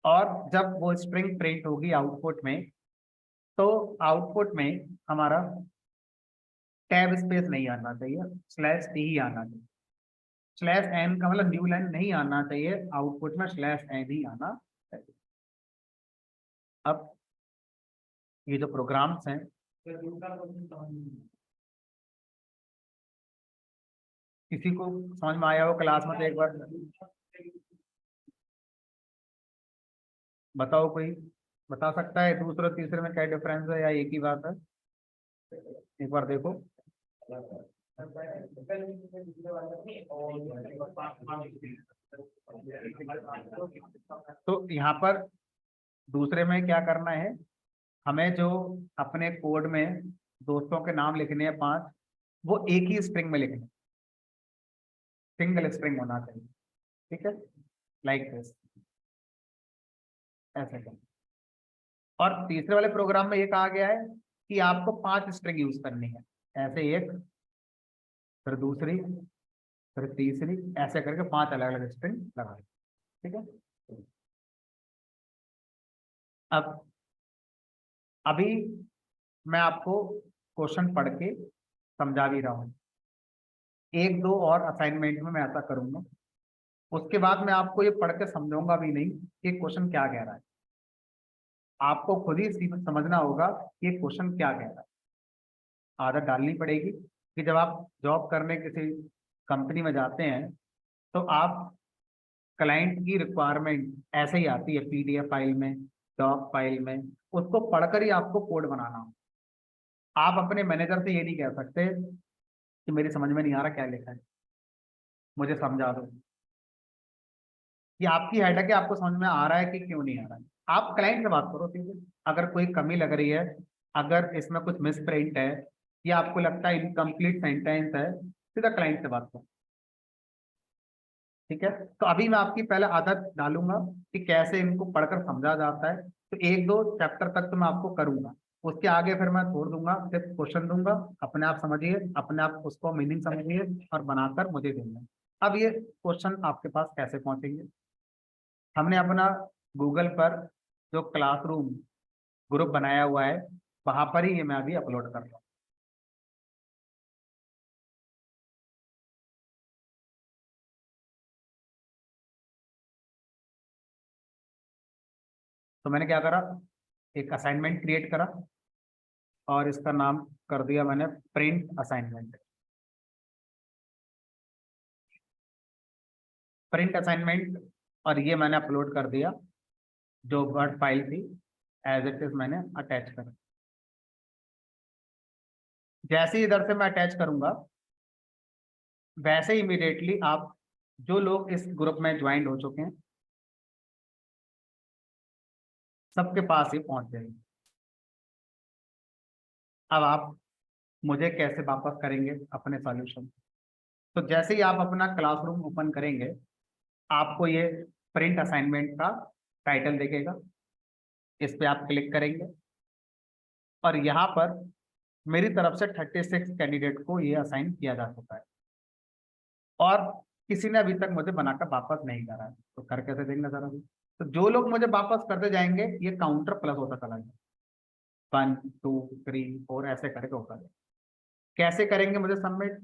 और जब वो स्ट्रिंग प्रिंट होगी आउटपुट में, तो आउटपुट में हमारा टैब स्पेस नहीं आना चाहिए, /t ही आना चाहिए। /n का मतलब न्यू लाइन नहीं आना चाहिए, आउटपुट में /n ही आना चाहिए। अब ये जो प्रोग्राम्स हैं, किसी को समझ में आया हो क्लास में तो एक बार बताओ, कोई बता सकता है दूसरे तीसरे में क्या डिफरेंस है या एक ही बात है? एक बार देखो। तो यहाँ पर दूसरे में क्या करना है, हमें जो अपने कोड में दोस्तों के नाम लिखने हैं 5, वो एक ही स्ट्रिंग में लिखने, सिंगल स्ट्रिंग होना चाहिए। ठीक है, लाइक दिस, ऐसे कर। और तीसरे वाले प्रोग्राम में ये कहा गया है कि आपको 5 स्ट्रिंग यूज करनी है, ऐसे एक, फिर दूसरी, फिर तीसरी, ऐसे करके 5 अलग अलग स्ट्रिंग लगा। ठीक है, अब अभी मैं आपको क्वेश्चन पढ़ के समझा भी रहा हूँ, 1-2 और असाइनमेंट में मैं ऐसा करूंगा। उसके बाद मैं आपको ये पढ़ के समझाऊंगा भी नहीं कि क्वेश्चन क्या कह रहा है, आपको खुद ही समझना होगा कि ये क्वेश्चन क्या कह रहा है। आदत डालनी पड़ेगी कि जब आप जॉब करने किसी कंपनी में जाते हैं तो आप क्लाइंट की रिक्वायरमेंट ऐसे ही आती है पीडीएफ फाइल में, डॉक फाइल में, उसको पढ़कर ही आपको कोड बनाना हो। आप अपने मैनेजर से ये नहीं कह सकते कि मेरी समझ में नहीं आ रहा क्या लिखा है, मुझे समझा दो। ये आपकी हेडेक है, आपको समझ में आ रहा है कि क्यों नहीं आ रहा है। आप क्लाइंट से बात करो सीधे, अगर कोई कमी लग रही है, अगर इसमें कुछ मिस प्रिंट है या आपको लगता है इनकम्प्लीट सेंटेंस है, सीधा क्लाइंट से बात करो। ठीक है, तो अभी मैं आपकी पहले आदत डालूंगा कि कैसे इनको पढ़कर समझा जाता है। तो एक दो चैप्टर तक तो मैं आपको करूंगा, उसके आगे फिर मैं छोड़ दूंगा, सिर्फ क्वेश्चन दूंगा, अपने आप समझिए, अपने आप उसको मीनिंग समझिए और बनाकर मुझे देंगे। अब ये क्वेश्चन आपके पास कैसे पहुंचेंगे? हमने अपना गूगल पर जो क्लासरूम ग्रुप बनाया हुआ है, वहां पर ही ये मैं अभी अपलोड कर रहा हूँ। तो मैंने क्या करा, एक असाइनमेंट क्रिएट करा और इसका नाम कर दिया मैंने प्रिंट असाइनमेंट। प्रिंट असाइनमेंट, और ये मैंने अपलोड कर दिया, जो वर्ड फाइल थी एज इट इज मैंने अटैच कर। जैसे ही इधर से मैं अटैच करूंगा, वैसे ही इमीडिएटली आप जो लोग इस ग्रुप में ज्वाइन हो चुके हैं सबके पास ही पहुंच जाएगी। अब आप मुझे कैसे वापस करेंगे अपने सॉल्यूशन? तो जैसे ही आप अपना क्लासरूम ओपन करेंगे, आपको ये प्रिंट असाइनमेंट का टाइटल दिखेगा, इस पे आप क्लिक करेंगे और यहाँ पर मेरी तरफ से 36 कैंडिडेट को ये असाइन किया जा चुका है और किसी ने अभी तक मुझे बनाकर वापस नहीं करा है। तो कर कैसे देंगे जरा भी? तो जो लोग मुझे वापस करते जाएंगे, ये काउंटर प्लस होता चला जाएगा, 1 2 3 4 ऐसे करके होता जाएगा। कैसे करेंगे मुझे सबमिट?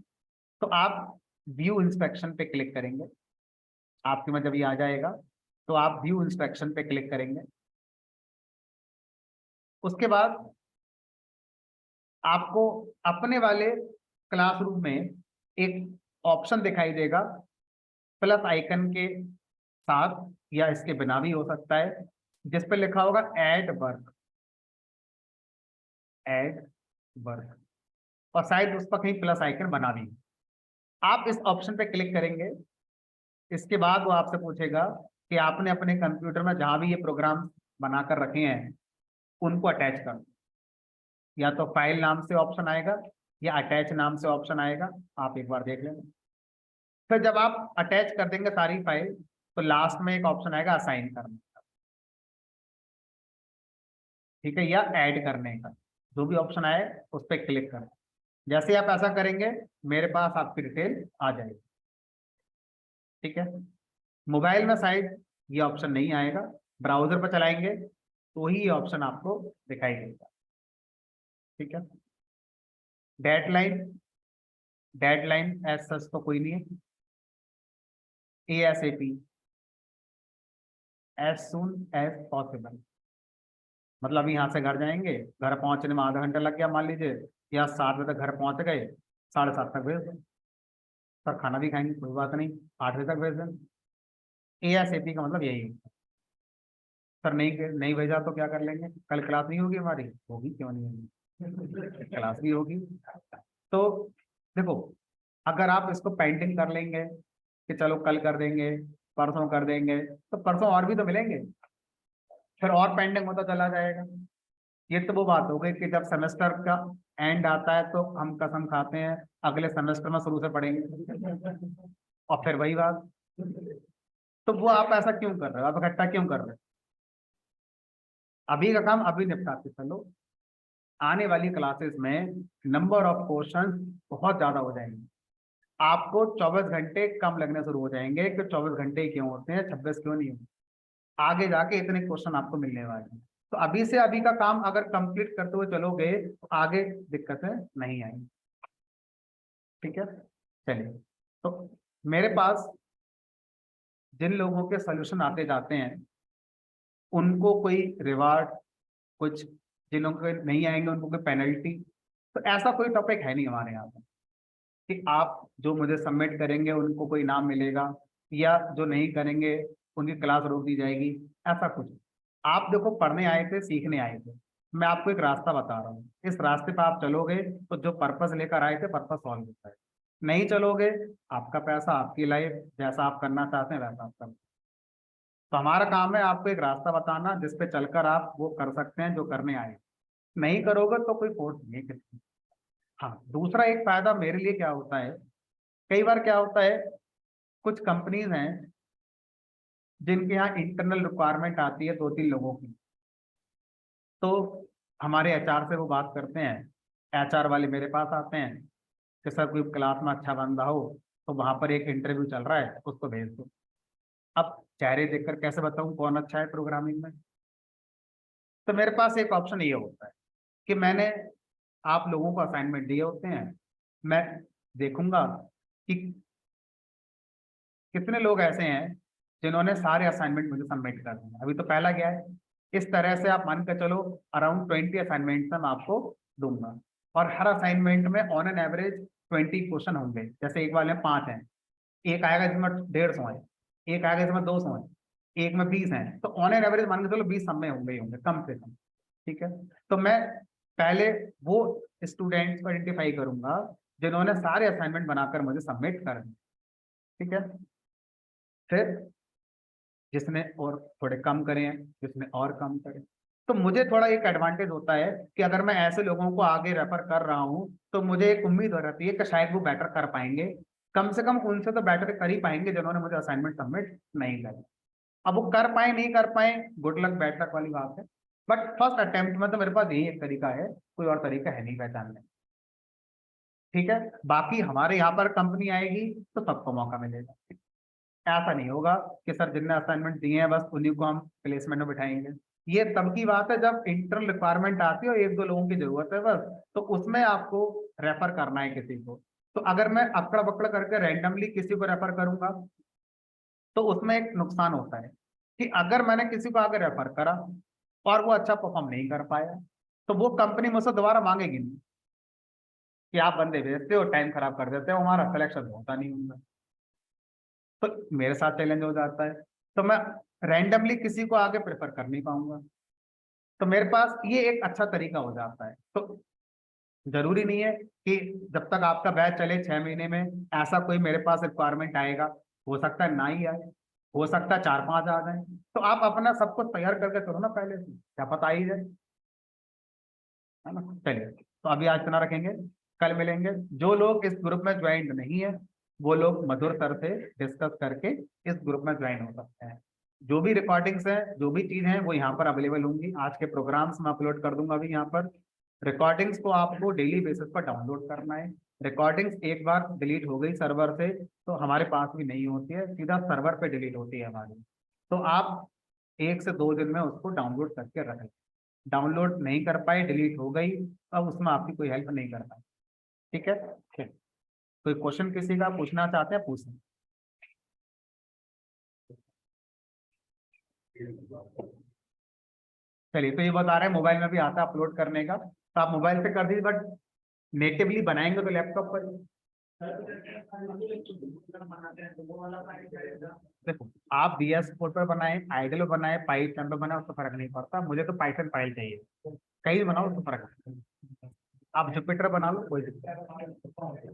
तो आप व्यू इंस्पेक्शन पे क्लिक करेंगे, आपके में जब ये आ जाएगा तो आप व्यू इंस्पेक्शन पे क्लिक करेंगे। उसके बाद आपको अपने वाले क्लासरूम में एक ऑप्शन दिखाई देगा प्लस आइकन के साथ, या इसके बिना भी हो सकता है, जिस पे लिखा होगा ऐड वर्क। ऐड वर्क, और शायद उस पर कहीं प्लस आइकन बना दी। आप इस ऑप्शन पे क्लिक करेंगे, इसके बाद वो आपसे पूछेगा कि आपने अपने कंप्यूटर में जहां भी ये प्रोग्राम बनाकर रखे हैं उनको अटैच कर दो। या तो फाइल नाम से ऑप्शन आएगा या अटैच नाम से ऑप्शन आएगा, आप एक बार देख लेंगे। फिर जब आप अटैच कर देंगे सारी फाइल, तो लास्ट में एक ऑप्शन आएगा असाइन करने का, ठीक है, या ऐड करने का, जो भी ऑप्शन आए उस पर क्लिक करें। जैसे आप ऐसा करेंगे, मेरे पास आपकी डिटेल आ जाएगी। ठीक है, मोबाइल में शायद ये ऑप्शन नहीं आएगा, ब्राउजर पर चलाएंगे तो ही ये ऑप्शन आपको दिखाई देगा। ठीक है, डेडलाइन, डेडलाइन एज सच तो कोई नहीं है, ASAP, as soon as possible. मतलब यहाँ से घर जाएंगे, घर पहुंचने में आधा घंटा लग गया मान लीजिए, या 7 बजे तक घर पहुंच गए, 7:30 तक भेज दो। सर खाना भी खाएंगे कोई बात नहीं, 8 बजे तक भेज दें। ASAP का मतलब यही है। सर नहीं नहीं भेजा तो क्या कर लेंगे? कल क्लास नहीं होगी हमारी? होगी, क्यों नहीं होगी, क्लास भी होगी। तो देखो, अगर आप इसको पेंडिंग कर लेंगे कि चलो कल कर देंगे, परसों कर देंगे, तो परसों और भी तो मिलेंगे, फिर और पेंडिंग होता चला जाएगा। ये तो वो बात हो गई कि जब सेमेस्टर का एंड आता है तो हम कसम खाते हैं अगले सेमेस्टर में शुरू से पढ़ेंगे, और फिर वही बात। तो वो आप ऐसा क्यों कर रहे हो, आप इकट्ठा क्यों कर रहे हो? अभी का काम अभी निपटाते चलो, आने वाली क्लासेस में नंबर ऑफ क्वेश्चंस बहुत ज्यादा हो जाएंगे, आपको 24 घंटे कम लगने शुरू हो जाएंगे कि 24 घंटे क्यों होते हैं, 26 क्यों नहीं होते। आगे जाके इतने क्वेश्चन आपको मिलने वाले हैं। तो अभी से अभी का काम अगर कंप्लीट करते हुए चलोगे तो आगे दिक्कतें नहीं आएंगी। ठीक है, चलिए। तो मेरे पास जिन लोगों के सोल्यूशन आते जाते हैं उनको कोई रिवार्ड, कुछ जिन लोगों के नहीं आएंगे उनको कोई पेनल्टी, तो ऐसा कोई टॉपिक है नहीं हमारे यहाँ पे कि आप जो मुझे सबमिट करेंगे उनको कोई इनाम मिलेगा या जो नहीं करेंगे उनकी क्लास रोक दी जाएगी, ऐसा कुछ। आप देखो पढ़ने आए थे, सीखने आए थे, मैं आपको एक रास्ता बता रहा हूँ, इस रास्ते पर आप चलोगे तो जो पर्पस लेकर आए थे पर्पस सॉल्व होता है। नहीं चलोगे, आपका पैसा, आपकी लाइफ, जैसा आप करना चाहते हैं वैसा आप करो। तो हमारा काम है आपको एक रास्ता बताना जिसपे चलकर आप वो कर सकते हैं जो करने आए। नहीं करोगे तो कोई फोर्स नहीं है किसी। हाँ, दूसरा एक फायदा मेरे लिए क्या होता है, कई बार क्या होता है, कुछ कंपनीज हैं जिनके यहाँ इंटरनल रिक्वायरमेंट आती है 2-3 लोगों की, तो हमारे एचआर से वो बात करते हैं, एचआर वाले मेरे पास आते हैं कि सर कोई क्लास में अच्छा बंदा हो तो वहां पर एक इंटरव्यू चल रहा है, उसको भेज दो। अब चेहरे देखकर कैसे बताऊं कौन अच्छा है प्रोग्रामिंग में? तो मेरे पास एक ऑप्शन ये होता है कि मैंने आप लोगों को असाइनमेंट दिए होते हैं, मैं देखूंगा कि कितने लोग ऐसे हैं जिन्होंने सारे असाइनमेंट मुझे सबमिट कर दिए, अभी तो पहला गया है। इस तरह से आप मान के चलो अराउंड 20 असाइनमेंट मैं आपको दूंगा, और हर असाइनमेंट में ऑन एन एवरेज 20 क्वेश्चन होंगे। जैसे एक वाले में 5 हैं, एक आएगा जिसमें 150 है, एक आएगा जिसमें 200 है, एक में 20 है, तो ऑन एन एवरेज मान के चलो 20 सब में होंगे ही होंगे कम से कम। ठीक है, तो मैं पहले वो स्टूडेंट्स को आइडेंटिफाई करूंगा जिन्होंने सारे असाइनमेंट बनाकर मुझे सबमिट कर दिए। ठीक है, फिर जिसने और थोड़े कम करे हैं, जिसने और कम करे, तो मुझे थोड़ा एक एडवांटेज होता है कि अगर मैं ऐसे लोगों को आगे रेफर कर रहा हूं तो मुझे एक उम्मीद हो रहती है कि शायद वो बेटर कर पाएंगे, कम से कम उनसे तो बेटर कर ही पाएंगे जिन्होंने मुझे असाइनमेंट सबमिट नहीं करे। अब वो कर पाए नहीं कर पाए, गुड लक बैड लक वाली बात है, बट फर्स्ट अटेम्प्ट में तो मेरे पास यही एक तरीका है, कोई और तरीका है नहीं पहचानने। ठीक है, बाकी हमारे यहाँ पर कंपनी आएगी तो सबको मौका मिलेगा। ऐसा नहीं होगा कि सर जिनने असाइनमेंट दिए हैं बस उन्हीं को हम प्लेसमेंट में बिठाएंगे। ये तब की बात है जब इंटरनल रिक्वायरमेंट आती है और 1-2 लोगों की जरूरत है बस, तो उसमें आपको रेफर करना है किसी को। तो अगर मैं अकड़ बकड़ करके रैंडमली किसी को रेफर करूंगा तो उसमें एक नुकसान होता है कि अगर मैंने किसी को आगे रेफर करा और वो अच्छा परफॉर्म नहीं कर पाया, तो वो कंपनी मुझसे दोबारा मांगेगी नहीं कि आप बंदे भेजते हो टाइम खराब कर देते हो, हमारा सिलेक्शन होता नहीं उनका। तो मेरे साथ चैलेंज हो जाता है, तो मैं रैंडमली किसी को आगे प्रेफर कर नहीं पाऊंगा। तो मेरे पास ये एक अच्छा तरीका हो जाता है। तो जरूरी नहीं है कि जब तक आपका बैच चले 6 महीने में ऐसा कोई मेरे पास रिक्वायरमेंट आएगा, हो सकता है ना ही आए, हो सकता है 4-5 आ जाए। तो आप अपना सब कुछ तैयार करके करो ना पहले से, क्या पता ही जाए, है ना? चलिए, तो अभी आज इतना रखेंगे, कल मिलेंगे। जो लोग इस ग्रुप में ज्वाइन नहीं है वो लोग मधुर सर से डिस्कस करके इस ग्रुप में ज्वाइन हो सकते हैं। जो भी रिकॉर्डिंग्स है, जो भी चीज है वो यहाँ पर अवेलेबल होंगी, आज के प्रोग्राम्स मैं अपलोड कर दूंगा अभी यहाँ पर। रिकॉर्डिंग्स को आपको डेली बेसिस पर डाउनलोड करना है। रिकॉर्डिंग्स एक बार डिलीट हो गई सर्वर से तो हमारे पास भी नहीं होती है, सीधा सर्वर पे डिलीट होती है हमारी। तो आप 1 से 2 दिन में उसको डाउनलोड करके रखें। डाउनलोड नहीं कर पाए, डिलीट हो गई, अब उसमें आपकी कोई हेल्प नहीं कर पाए। ठीक है, ठीक। कोई क्वेश्चन किसी का पूछना चाहते हैं पूछें। चलिए, तो ये बता रहे हैं मोबाइल में भी आता है अपलोड करने का, तो आप मोबाइल से कर दीजिए, बट नेटिवली बनाएंगे तो लैपटॉप पर। देखो, आप बीएस कोड पर बनाए, आइडल पर बनाए, पाइथन पर बनाए, उसका फर्क नहीं पड़ता, मुझे तो पाइथन फाइल चाहिए, कहीं बनाओ उसका फर्क नहीं। आप जुपिटर बना लो, कोई दिक्कत नहीं।